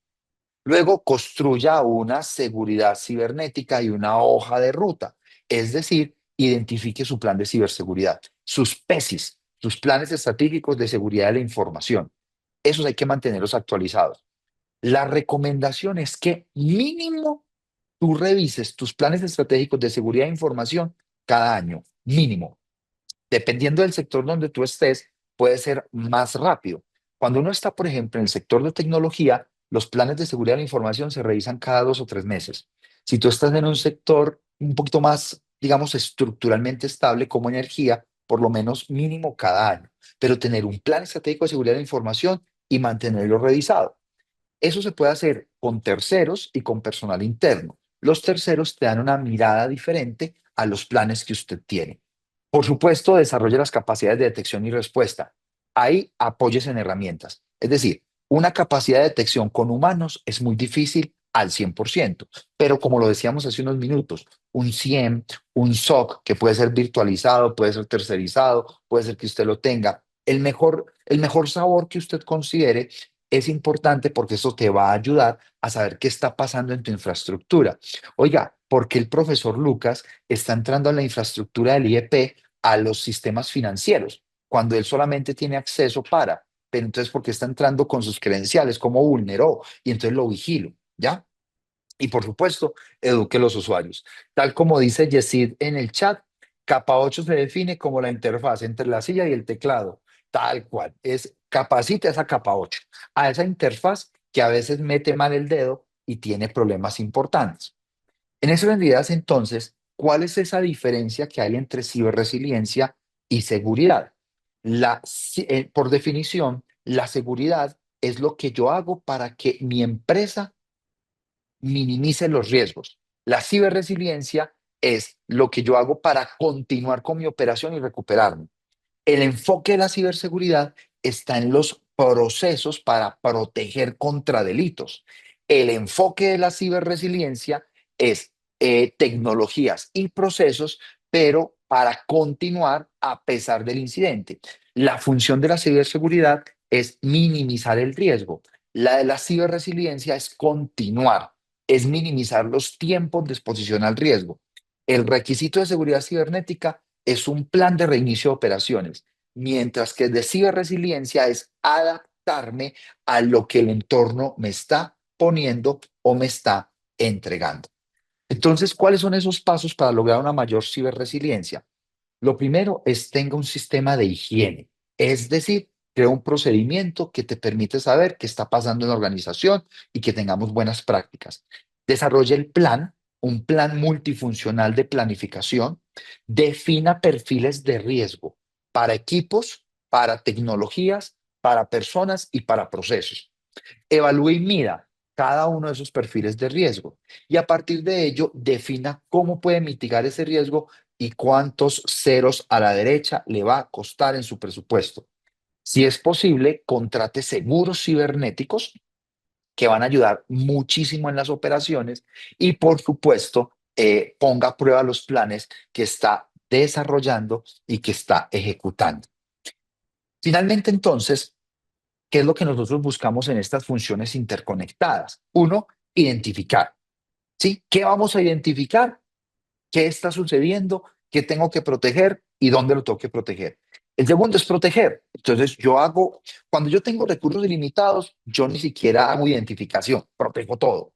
Luego construya una seguridad cibernética y una hoja de ruta, es decir, identifique su plan de ciberseguridad, sus PESIs, sus planes estratégicos de seguridad de la información. Esos hay que mantenerlos actualizados. La recomendación es que mínimo tú revises tus planes estratégicos de seguridad de información cada año, mínimo. Dependiendo del sector donde tú estés, puede ser más rápido. Cuando uno está, por ejemplo, en el sector de tecnología, los planes de seguridad de la información se revisan cada 2 o 3 meses. Si tú estás en un sector un poquito más, digamos, estructuralmente estable como energía, por lo menos mínimo cada año. Pero tener un plan estratégico de seguridad de la información y mantenerlo revisado. Eso se puede hacer con terceros y con personal interno. Los terceros te dan una mirada diferente a los planes que usted tiene. Por supuesto, desarrolle las capacidades de detección y respuesta. Ahí apoyes en herramientas. Es decir, una capacidad de detección con humanos es muy difícil al 100%, pero como lo decíamos hace unos minutos, un CIEM, un SOC que puede ser virtualizado, puede ser tercerizado, puede ser que usted lo tenga. El mejor sabor que usted considere es importante porque eso te va a ayudar a saber qué está pasando en tu infraestructura. Oiga, ¿por qué el profesor Lucas está entrando en la infraestructura del IEP a los sistemas financieros cuando él solamente tiene acceso para? Pero entonces, ¿por qué está entrando con sus credenciales? ¿Cómo vulneró? Y entonces lo vigilo, ¿ya? Y por supuesto, eduque a los usuarios. Tal como dice Yesid en el chat, Capa 8 se define como la interfaz entre la silla y el teclado, tal cual. Es capacita esa capa 8 a esa interfaz que a veces mete mal el dedo y tiene problemas importantes. En esas medidas, entonces, ¿cuál es esa diferencia que hay entre ciberresiliencia y seguridad? Por definición, la seguridad es lo que yo hago para que mi empresa minimice los riesgos. La ciberresiliencia es lo que yo hago para continuar con mi operación y recuperarme. El enfoque de la ciberseguridad está en los procesos para proteger contra delitos. El enfoque de la ciberresiliencia es tecnologías y procesos, pero para continuar a pesar del incidente. La función de la ciberseguridad es minimizar el riesgo. La de la ciberresiliencia es continuar, es minimizar los tiempos de exposición al riesgo. El requisito de seguridad cibernética es un plan de reinicio de operaciones, mientras que el de ciberresiliencia es adaptarme a lo que el entorno me está poniendo o me está entregando. Entonces, ¿cuáles son esos pasos para lograr una mayor ciberresiliencia? Lo primero es tenga un sistema de higiene, es decir, crea un procedimiento que te permite saber qué está pasando en la organización y que tengamos buenas prácticas. Desarrolle el plan, un plan multifuncional de planificación. Defina perfiles de riesgo para equipos, para tecnologías, para personas y para procesos. Evalúe y mida cada uno de esos perfiles de riesgo y a partir de ello defina cómo puede mitigar ese riesgo y cuántos ceros a la derecha le va a costar en su presupuesto. Si es posible, contrate seguros cibernéticos que van a ayudar muchísimo en las operaciones y, por supuesto, ponga a prueba los planes que está desarrollando y que está ejecutando. Finalmente, entonces, ¿qué es lo que nosotros buscamos en estas funciones interconectadas? Uno, identificar. ¿Sí? ¿Qué vamos a identificar? ¿Qué está sucediendo? ¿Qué tengo que proteger? ¿Y dónde lo tengo que proteger? El segundo es proteger. Entonces, cuando yo tengo recursos ilimitados, yo ni siquiera hago identificación, protejo todo.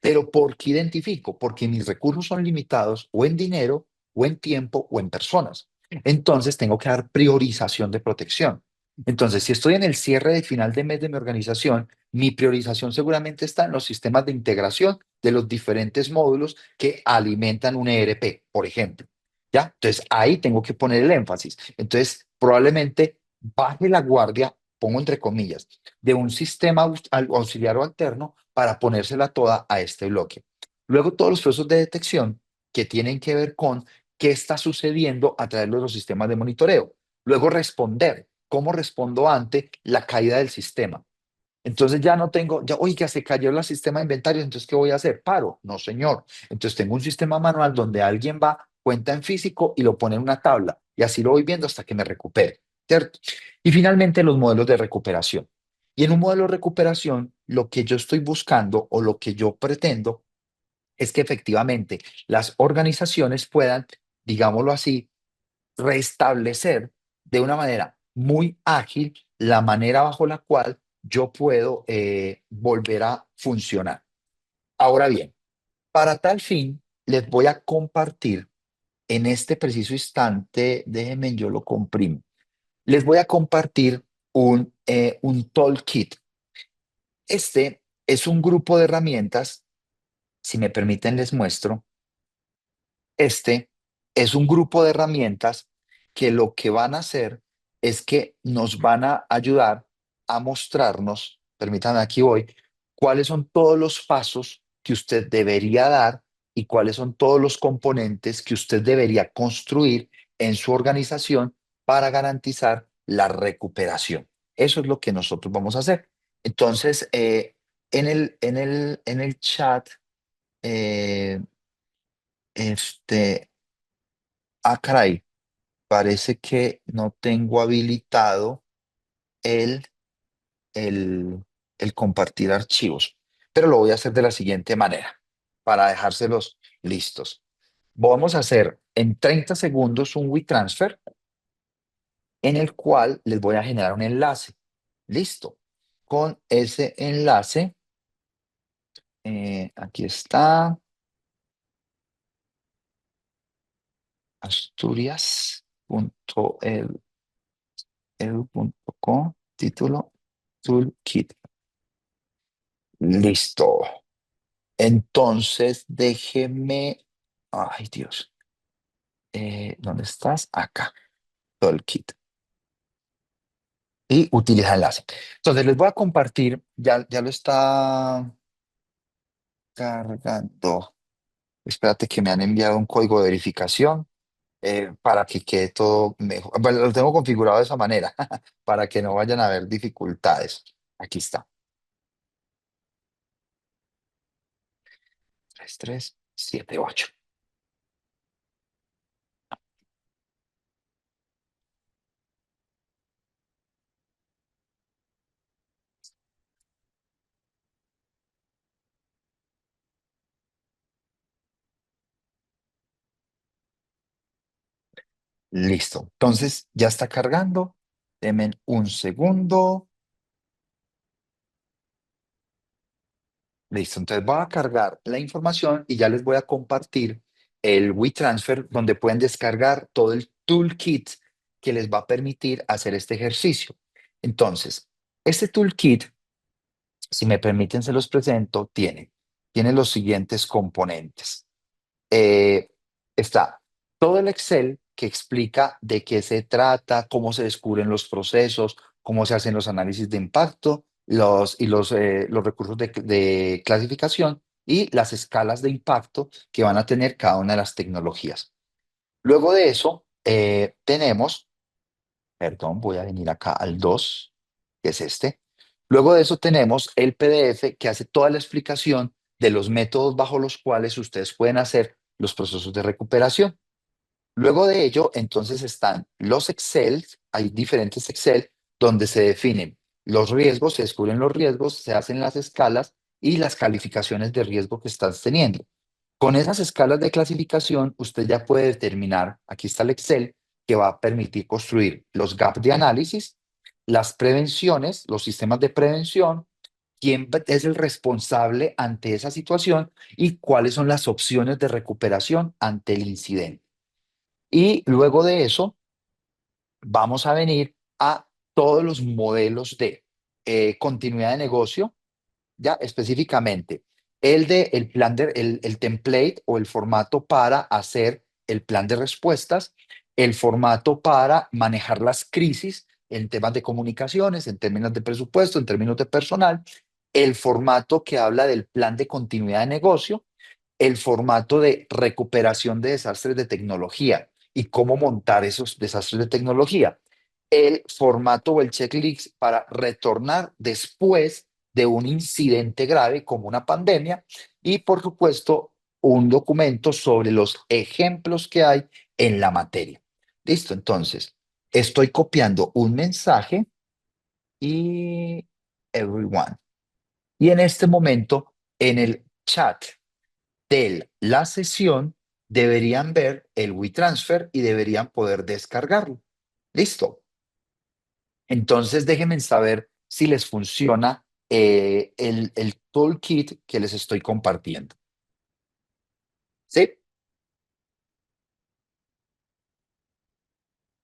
Pero ¿por qué identifico? Porque mis recursos son limitados o en dinero, o en tiempo, o en personas. Entonces tengo que dar priorización de protección. Entonces, si estoy en el cierre de final de mes de mi organización, mi priorización seguramente está en los sistemas de integración de los diferentes módulos que alimentan un ERP, por ejemplo. ¿Ya? Entonces, ahí tengo que poner el énfasis. Entonces, probablemente baje la guardia, pongo entre comillas, de un sistema auxiliar o alterno para ponérsela toda a este bloque. Luego, todos los procesos de detección que tienen que ver con qué está sucediendo a través de los sistemas de monitoreo. Luego, responder. ¿Cómo respondo ante la caída del sistema? Entonces ya no tengo, ya, oiga, se cayó el sistema de inventario, entonces ¿qué voy a hacer? Paro. No, señor. Entonces tengo un sistema manual donde alguien va, cuenta en físico y lo pone en una tabla y así lo voy viendo hasta que me recupere, ¿cierto? Y finalmente los modelos de recuperación. Y en un modelo de recuperación, lo que yo estoy buscando o lo que yo pretendo es que efectivamente las organizaciones puedan, digámoslo así, restablecer de una manera muy ágil la manera bajo la cual yo puedo volver a funcionar. Ahora bien, para tal fin, les voy a compartir en este preciso instante, déjenme, yo lo comprimo, les voy a compartir un toolkit. Este es un grupo de herramientas, si me permiten les muestro. Este es un grupo de herramientas que lo que van a hacer es que nos van a ayudar a mostrarnos, permítanme aquí voy, cuáles son todos los pasos que usted debería dar y cuáles son todos los componentes que usted debería construir en su organización para garantizar la recuperación. Eso es lo que nosotros vamos a hacer. Entonces, en el chat, eh, este, caray, parece que no tengo habilitado el, el, el compartir archivos, pero lo voy a hacer de la siguiente manera para dejárselos listos. Vamos a hacer en 30 segundos un WeTransfer en el cual les voy a generar un enlace. Listo. Con ese enlace, aquí está. Aquí está. asturias.edu.co, título, Toolkit. Listo. Entonces, déjeme, ay Dios, ¿dónde estás? Acá, Toolkit. Y utiliza enlace. Entonces, les voy a compartir, ya lo está cargando. Espérate que me han enviado un código de verificación para que quede todo mejor. Bueno, lo tengo configurado de esa manera, para que no vayan a haber dificultades. Aquí está. 3378. Listo. Entonces, ya está cargando. Denme un segundo. Listo. Entonces, voy a cargar la información y ya les voy a compartir el WeTransfer donde pueden descargar todo el toolkit que les va a permitir hacer este ejercicio. Entonces, este toolkit, si me permiten, se los presento, tiene los siguientes componentes. eh, Está todo el Excel que explica de qué se trata, cómo se descubren los procesos, cómo se hacen los análisis de impacto, los recursos de clasificación y las escalas de impacto que van a tener cada una de las tecnologías. Luego de eso, tenemos, perdón, voy a venir acá al 2, que es este. Luego de eso tenemos el PDF que hace toda la explicación de los métodos bajo los cuales ustedes pueden hacer los procesos de recuperación. Luego de ello, entonces están los Excel, hay diferentes Excel donde se definen los riesgos, se descubren los riesgos, se hacen las escalas y las calificaciones de riesgo que estás teniendo. Con esas escalas de clasificación, usted ya puede determinar, aquí está el Excel, que va a permitir construir los gaps de análisis, las prevenciones, los sistemas de prevención, quién es el responsable ante esa situación y cuáles son las opciones de recuperación ante el incidente. Y luego de eso, vamos a venir a todos los modelos de continuidad de negocio, ya específicamente el plan el template o el formato para hacer el plan de respuestas, el formato para manejar las crisis en temas de comunicaciones, en términos de presupuesto, en términos de personal, el formato que habla del plan de continuidad de negocio, el formato de recuperación de desastres de tecnología y cómo montar esos desastres de tecnología, el formato o el checklist para retornar después de un incidente grave como una pandemia y, por supuesto, un documento sobre los ejemplos que hay en la materia. Listo, entonces, estoy copiando un mensaje y everyone. Y en este momento, en el chat de la sesión, deberían ver el WeTransfer y deberían poder descargarlo. Listo. Entonces, déjenme saber si les funciona el toolkit que les estoy compartiendo. ¿Sí?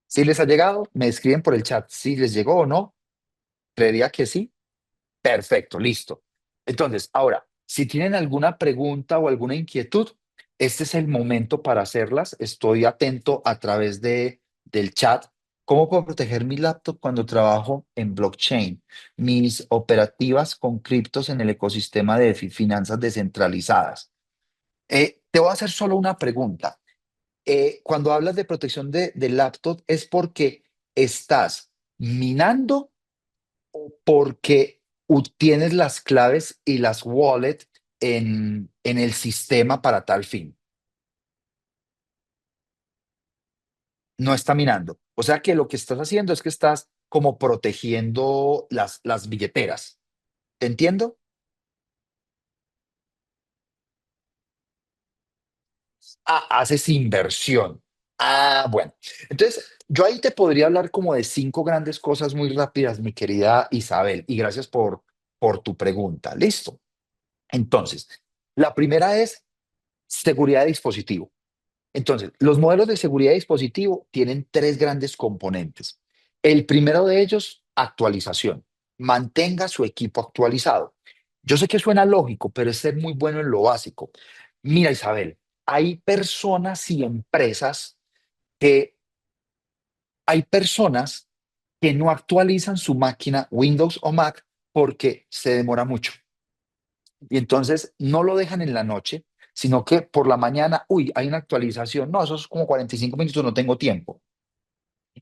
¿Sí les ha llegado? Me escriben por el chat si les llegó o no. Creería que sí. Perfecto, listo. Entonces, ahora, si tienen alguna pregunta o alguna inquietud, este es el momento para hacerlas. Estoy atento a través del chat. ¿Cómo puedo proteger mi laptop cuando trabajo en blockchain? Mis operativas con criptos en el ecosistema de finanzas descentralizadas. Te voy a hacer solo una pregunta. Cuando hablas de protección de laptop, ¿es porque estás minando porque tienes las claves y las wallets en el sistema para tal fin? No está minando. O sea que lo que estás haciendo es que estás como protegiendo las billeteras. ¿Te entiendo? Ah, haces inversión. Ah, bueno. Entonces, yo ahí te podría hablar como de cinco grandes cosas muy rápidas, mi querida Isabel, y gracias por tu pregunta. Listo. Entonces, la primera es seguridad de dispositivo. Entonces, los modelos de seguridad de dispositivo tienen tres grandes componentes. El primero de ellos, actualización. Mantenga su equipo actualizado. Yo sé que suena lógico, pero es ser muy bueno en lo básico. Mira, Isabel, hay personas y empresas que hay personas que no actualizan su máquina Windows o Mac porque se demora mucho. Y entonces no lo dejan en la noche, sino que por la mañana, uy, hay una actualización. No, eso es como 45 minutos, no tengo tiempo.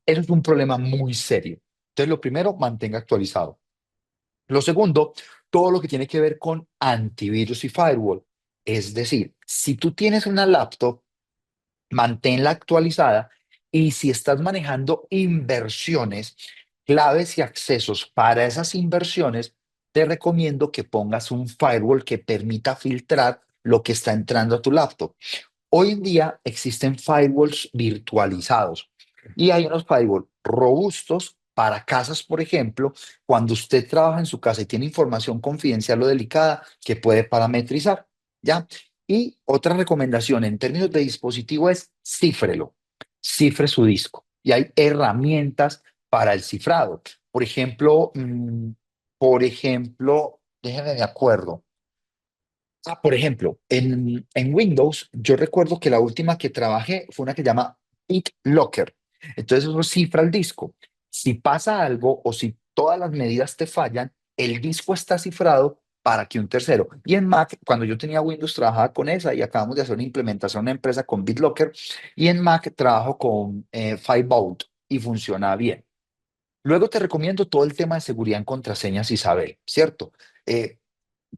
Eso es un problema muy serio. Entonces, lo primero, mantenga actualizado. Lo segundo, todo lo que tiene que ver con antivirus y firewall. Es decir, si tú tienes una laptop, manténla actualizada y si estás manejando inversiones, claves y accesos para esas inversiones, te recomiendo que pongas un firewall que permita filtrar lo que está entrando a tu laptop. Hoy en día existen firewalls virtualizados y hay unos firewalls robustos para casas, por ejemplo, cuando usted trabaja en su casa y tiene información confidencial o delicada que puede parametrizar, ¿ya? Y otra recomendación en términos de dispositivo es cífrelo, cifre su disco. Y hay herramientas para el cifrado. Por ejemplo, déjeme de acuerdo. Por ejemplo, en Windows, yo recuerdo que la última que trabajé fue una que se llama BitLocker. Entonces, eso cifra el disco. Si pasa algo o si todas las medidas te fallan, el disco está cifrado para que un tercero. Y en Mac, cuando yo tenía Windows, trabajaba con esa y acabamos de hacer una implementación en una empresa con BitLocker. Y en Mac trabajo con Firebolt y funciona bien. Luego te recomiendo todo el tema de seguridad en contraseñas, Isabel, ¿cierto? Eh,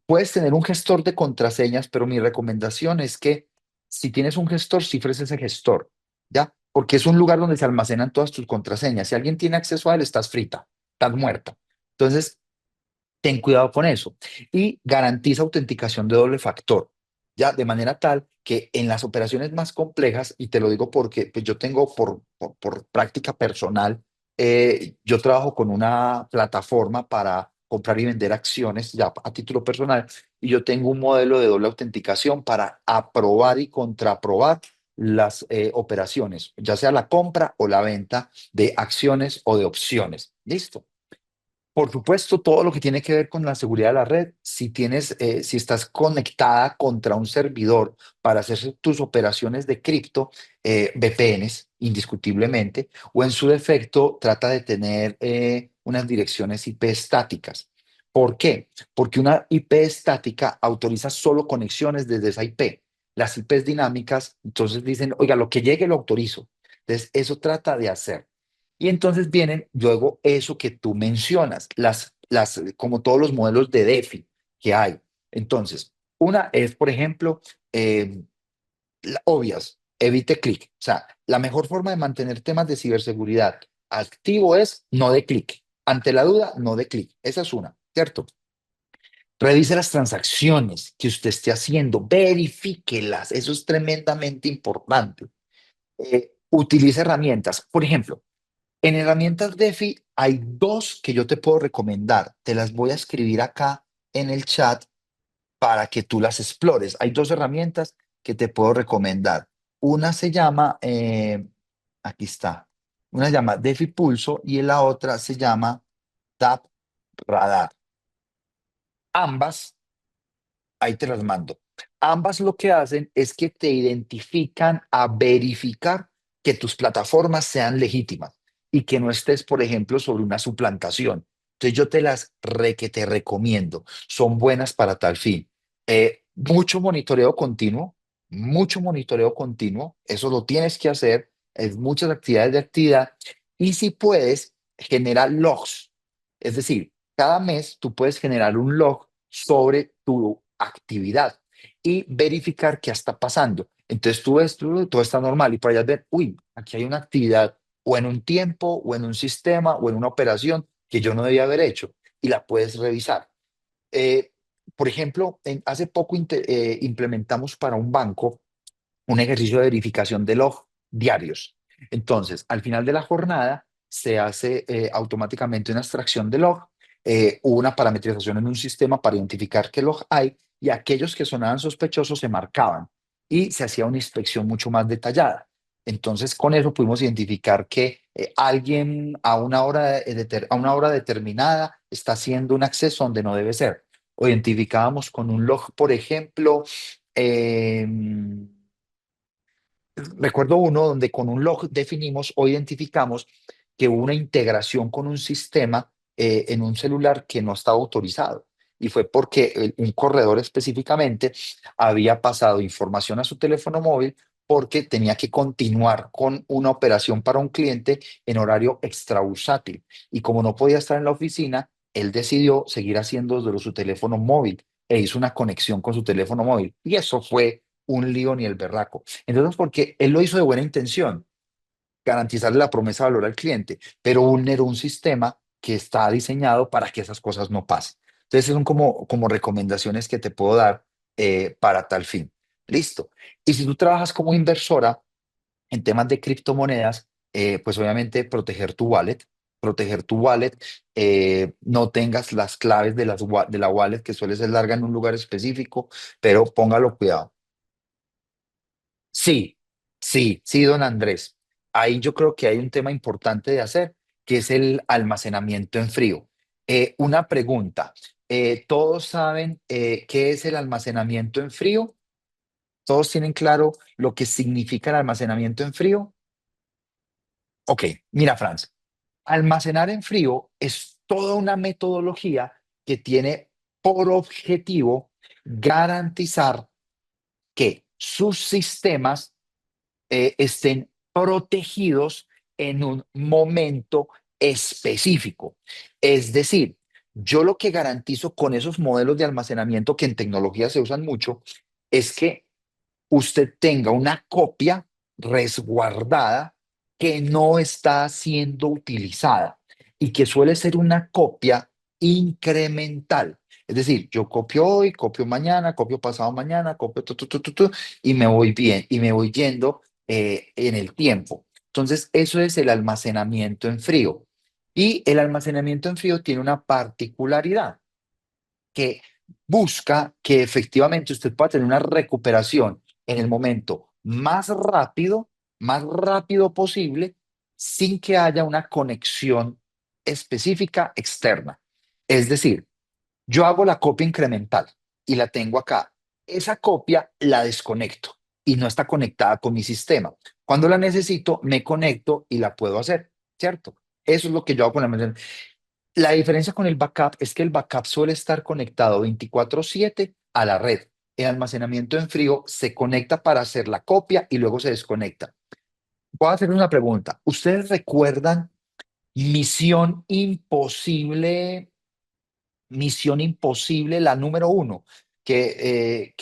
Puedes tener un gestor de contraseñas, pero mi recomendación es que si tienes un gestor, cifres ese gestor, ¿ya? Porque es un lugar donde se almacenan todas tus contraseñas. Si alguien tiene acceso a él, estás frita, estás muerta. Entonces, ten cuidado con eso. Y garantiza autenticación de doble factor, ¿ya? De manera tal que en las operaciones más complejas, y te lo digo porque pues, yo tengo por práctica personal, yo trabajo con una plataforma para comprar y vender acciones ya a título personal, y yo tengo un modelo de doble autenticación para aprobar y contraprobar las operaciones, ya sea la compra o la venta de acciones o de opciones. ¿Listo? Por supuesto, todo lo que tiene que ver con la seguridad de la red, si estás conectada contra un servidor para hacer tus operaciones de cripto, VPNs, indiscutiblemente, o en su defecto, trata de tener unas direcciones IP estáticas. ¿Por qué? Porque una IP estática autoriza solo conexiones desde esa IP. Las IPs dinámicas, entonces dicen, oiga, lo que llegue lo autorizo. Entonces, eso trata de hacer. Y entonces vienen luego eso que tú mencionas, como todos los modelos de DeFi que hay. Entonces, una es, por ejemplo, obvias, evite clic. O sea, la mejor forma de mantener temas de ciberseguridad activo es no de clic. Ante la duda, no de clic. Esa es una, ¿cierto? Revise las transacciones que usted esté haciendo, verifíquelas. Eso es tremendamente importante. Utilice herramientas. Por ejemplo, en herramientas DeFi hay dos que yo te puedo recomendar. Te las voy a escribir acá en el chat para que tú las explores. Hay dos herramientas que te puedo recomendar. Una se llama, aquí está, una se llama DeFi Pulso y la otra se llama Tap Radar. Ambas ahí te las mando. Ambas lo que hacen es que te identifican a verificar que tus plataformas sean legítimas y que no estés, por ejemplo, sobre una suplantación. Entonces yo que te recomiendo. Son buenas para tal fin. Mucho monitoreo continuo, mucho monitoreo continuo. Eso lo tienes que hacer. Es muchas actividades de actividad. Y si puedes, generar logs. Es decir, cada mes tú puedes generar un log sobre tu actividad y verificar qué está pasando. Entonces tú ves, todo está normal y por allá ves, uy, aquí hay una actividad o en un tiempo o en un sistema o en una operación que yo no debía haber hecho y la puedes revisar. Eh, por ejemplo, hace poco implementamos para un banco un ejercicio de verificación de log diarios. Entonces, al final de la jornada se hace automáticamente una extracción de log, una parametrización en un sistema para identificar qué log hay y aquellos que sonaban sospechosos se marcaban. y se hacía una inspección mucho más detallada. Entonces, con eso pudimos identificar que alguien a una hora determinada está haciendo un acceso donde no debe ser. O identificábamos con un log, por ejemplo, recuerdo uno donde con un log definimos o identificamos que hubo una integración con un sistema en un celular que no estaba autorizado. Y fue porque un corredor específicamente había pasado información a su teléfono móvil porque tenía que continuar con una operación para un cliente en horario extrabursátil. Y como no podía estar en la oficina, él decidió seguir haciendo desde su teléfono móvil e hizo una conexión con su teléfono móvil. Y eso fue un lío ni el berraco. Entonces, porque él lo hizo de buena intención, garantizarle la promesa de valor al cliente, pero vulneró un sistema que está diseñado para que esas cosas no pasen. Entonces, son como recomendaciones que te puedo dar para tal fin. Listo. Y si tú trabajas como inversora en temas de criptomonedas, pues obviamente proteger tu wallet, no tengas las claves de la wallet que suele ser larga en un lugar específico, pero póngalo cuidado. Sí, sí, don Andrés. Ahí yo creo que hay un tema importante de hacer, que es el almacenamiento en frío. Una pregunta, ¿todos saben qué es el almacenamiento en frío? ¿Todos tienen claro lo que significa el almacenamiento en frío? Ok, mira, Franz, almacenar en frío es toda una metodología que tiene por objetivo garantizar que sus sistemas estén protegidos en un momento específico. Es decir, yo lo que garantizo con esos modelos de almacenamiento que en tecnología se usan mucho es que usted tenga una copia resguardada que no está siendo utilizada y que suele ser una copia incremental. Es decir, yo copio hoy, copio mañana, copio pasado mañana, copio y me voy bien, y me voy yendo en el tiempo. Entonces, eso es el almacenamiento en frío. Y el almacenamiento en frío tiene una particularidad que busca que efectivamente usted pueda tener una recuperación en el momento más rápido posible, sin que haya una conexión específica externa. Es decir, yo hago la copia incremental y la tengo acá. Esa copia la desconecto y no está conectada con mi sistema. Cuando la necesito, me conecto y la puedo hacer, ¿cierto? Eso es lo que yo hago con la diferencia con el backup es que el backup suele estar conectado 24/7 a la red. El almacenamiento en frío se conecta para hacer la copia y luego se desconecta. Voy a hacer una pregunta. ¿Ustedes recuerdan Misión Imposible, Misión Imposible, la número uno, que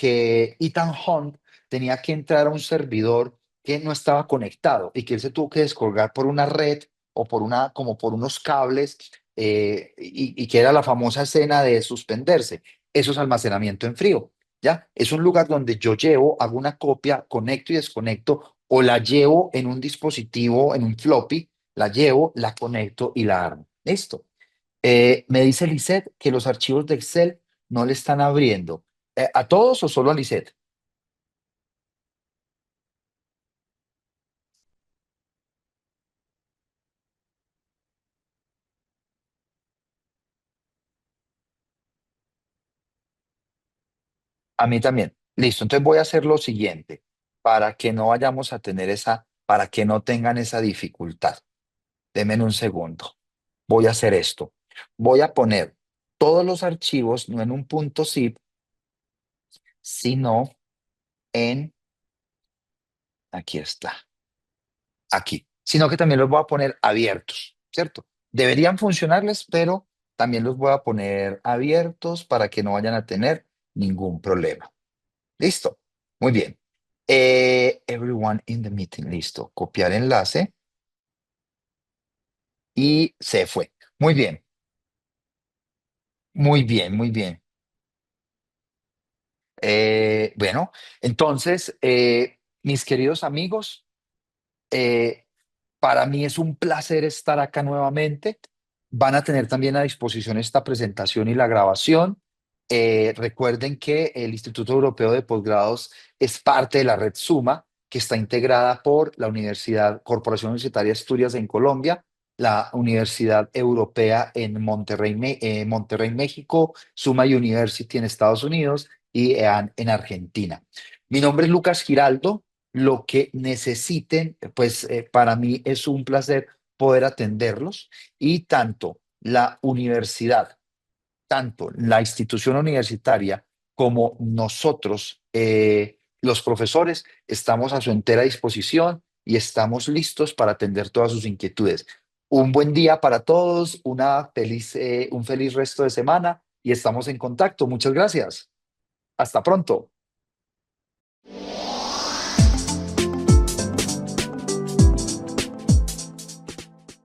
Ethan Hunt tenía que entrar a un servidor que no estaba conectado y que él se tuvo que descolgar por una red o como por unos cables, y que era la famosa escena de suspenderse? Eso es almacenamiento en frío, ¿ya? Es un lugar donde yo llevo, hago una copia, conecto y desconecto, o la llevo en un dispositivo, en un floppy, la llevo, la conecto y la armo. Listo. Me dice Lisette que los archivos de Excel no le están abriendo. ¿A todos o solo a Lisette? A mí también. Listo, entonces voy a hacer lo siguiente para que no vayamos a tener para que no tengan esa dificultad. Denme un segundo. Voy a hacer esto. Voy a poner todos los archivos, no en un punto zip, sino en, aquí está, aquí, sino que también los voy a poner abiertos, ¿cierto? Deberían funcionarles, pero también los voy a poner abiertos para que no vayan a tener ningún problema. Listo. Muy bien. Everyone in the meeting. Listo. Copiar enlace y se fue. Muy bien. Muy bien, muy bien. Bueno, entonces, mis queridos amigos, eh, para mí es un placer estar acá nuevamente. Van a tener también a disposición esta presentación y la grabación. Recuerden que el Instituto Europeo de Posgrados es parte de la red SUMA, que está integrada por la Corporación Universitaria de Asturias en Colombia, la Universidad Europea en Monterrey, Monterrey, México, SUMA University en Estados Unidos y EAN en Argentina. Mi nombre es Lucas Giraldo. Lo que necesiten, pues para mí es un placer poder atenderlos y tanto la institución universitaria como nosotros, los profesores, estamos a su entera disposición y estamos listos para atender todas sus inquietudes. Un buen día para todos, un feliz resto de semana y estamos en contacto. Muchas gracias. Hasta pronto.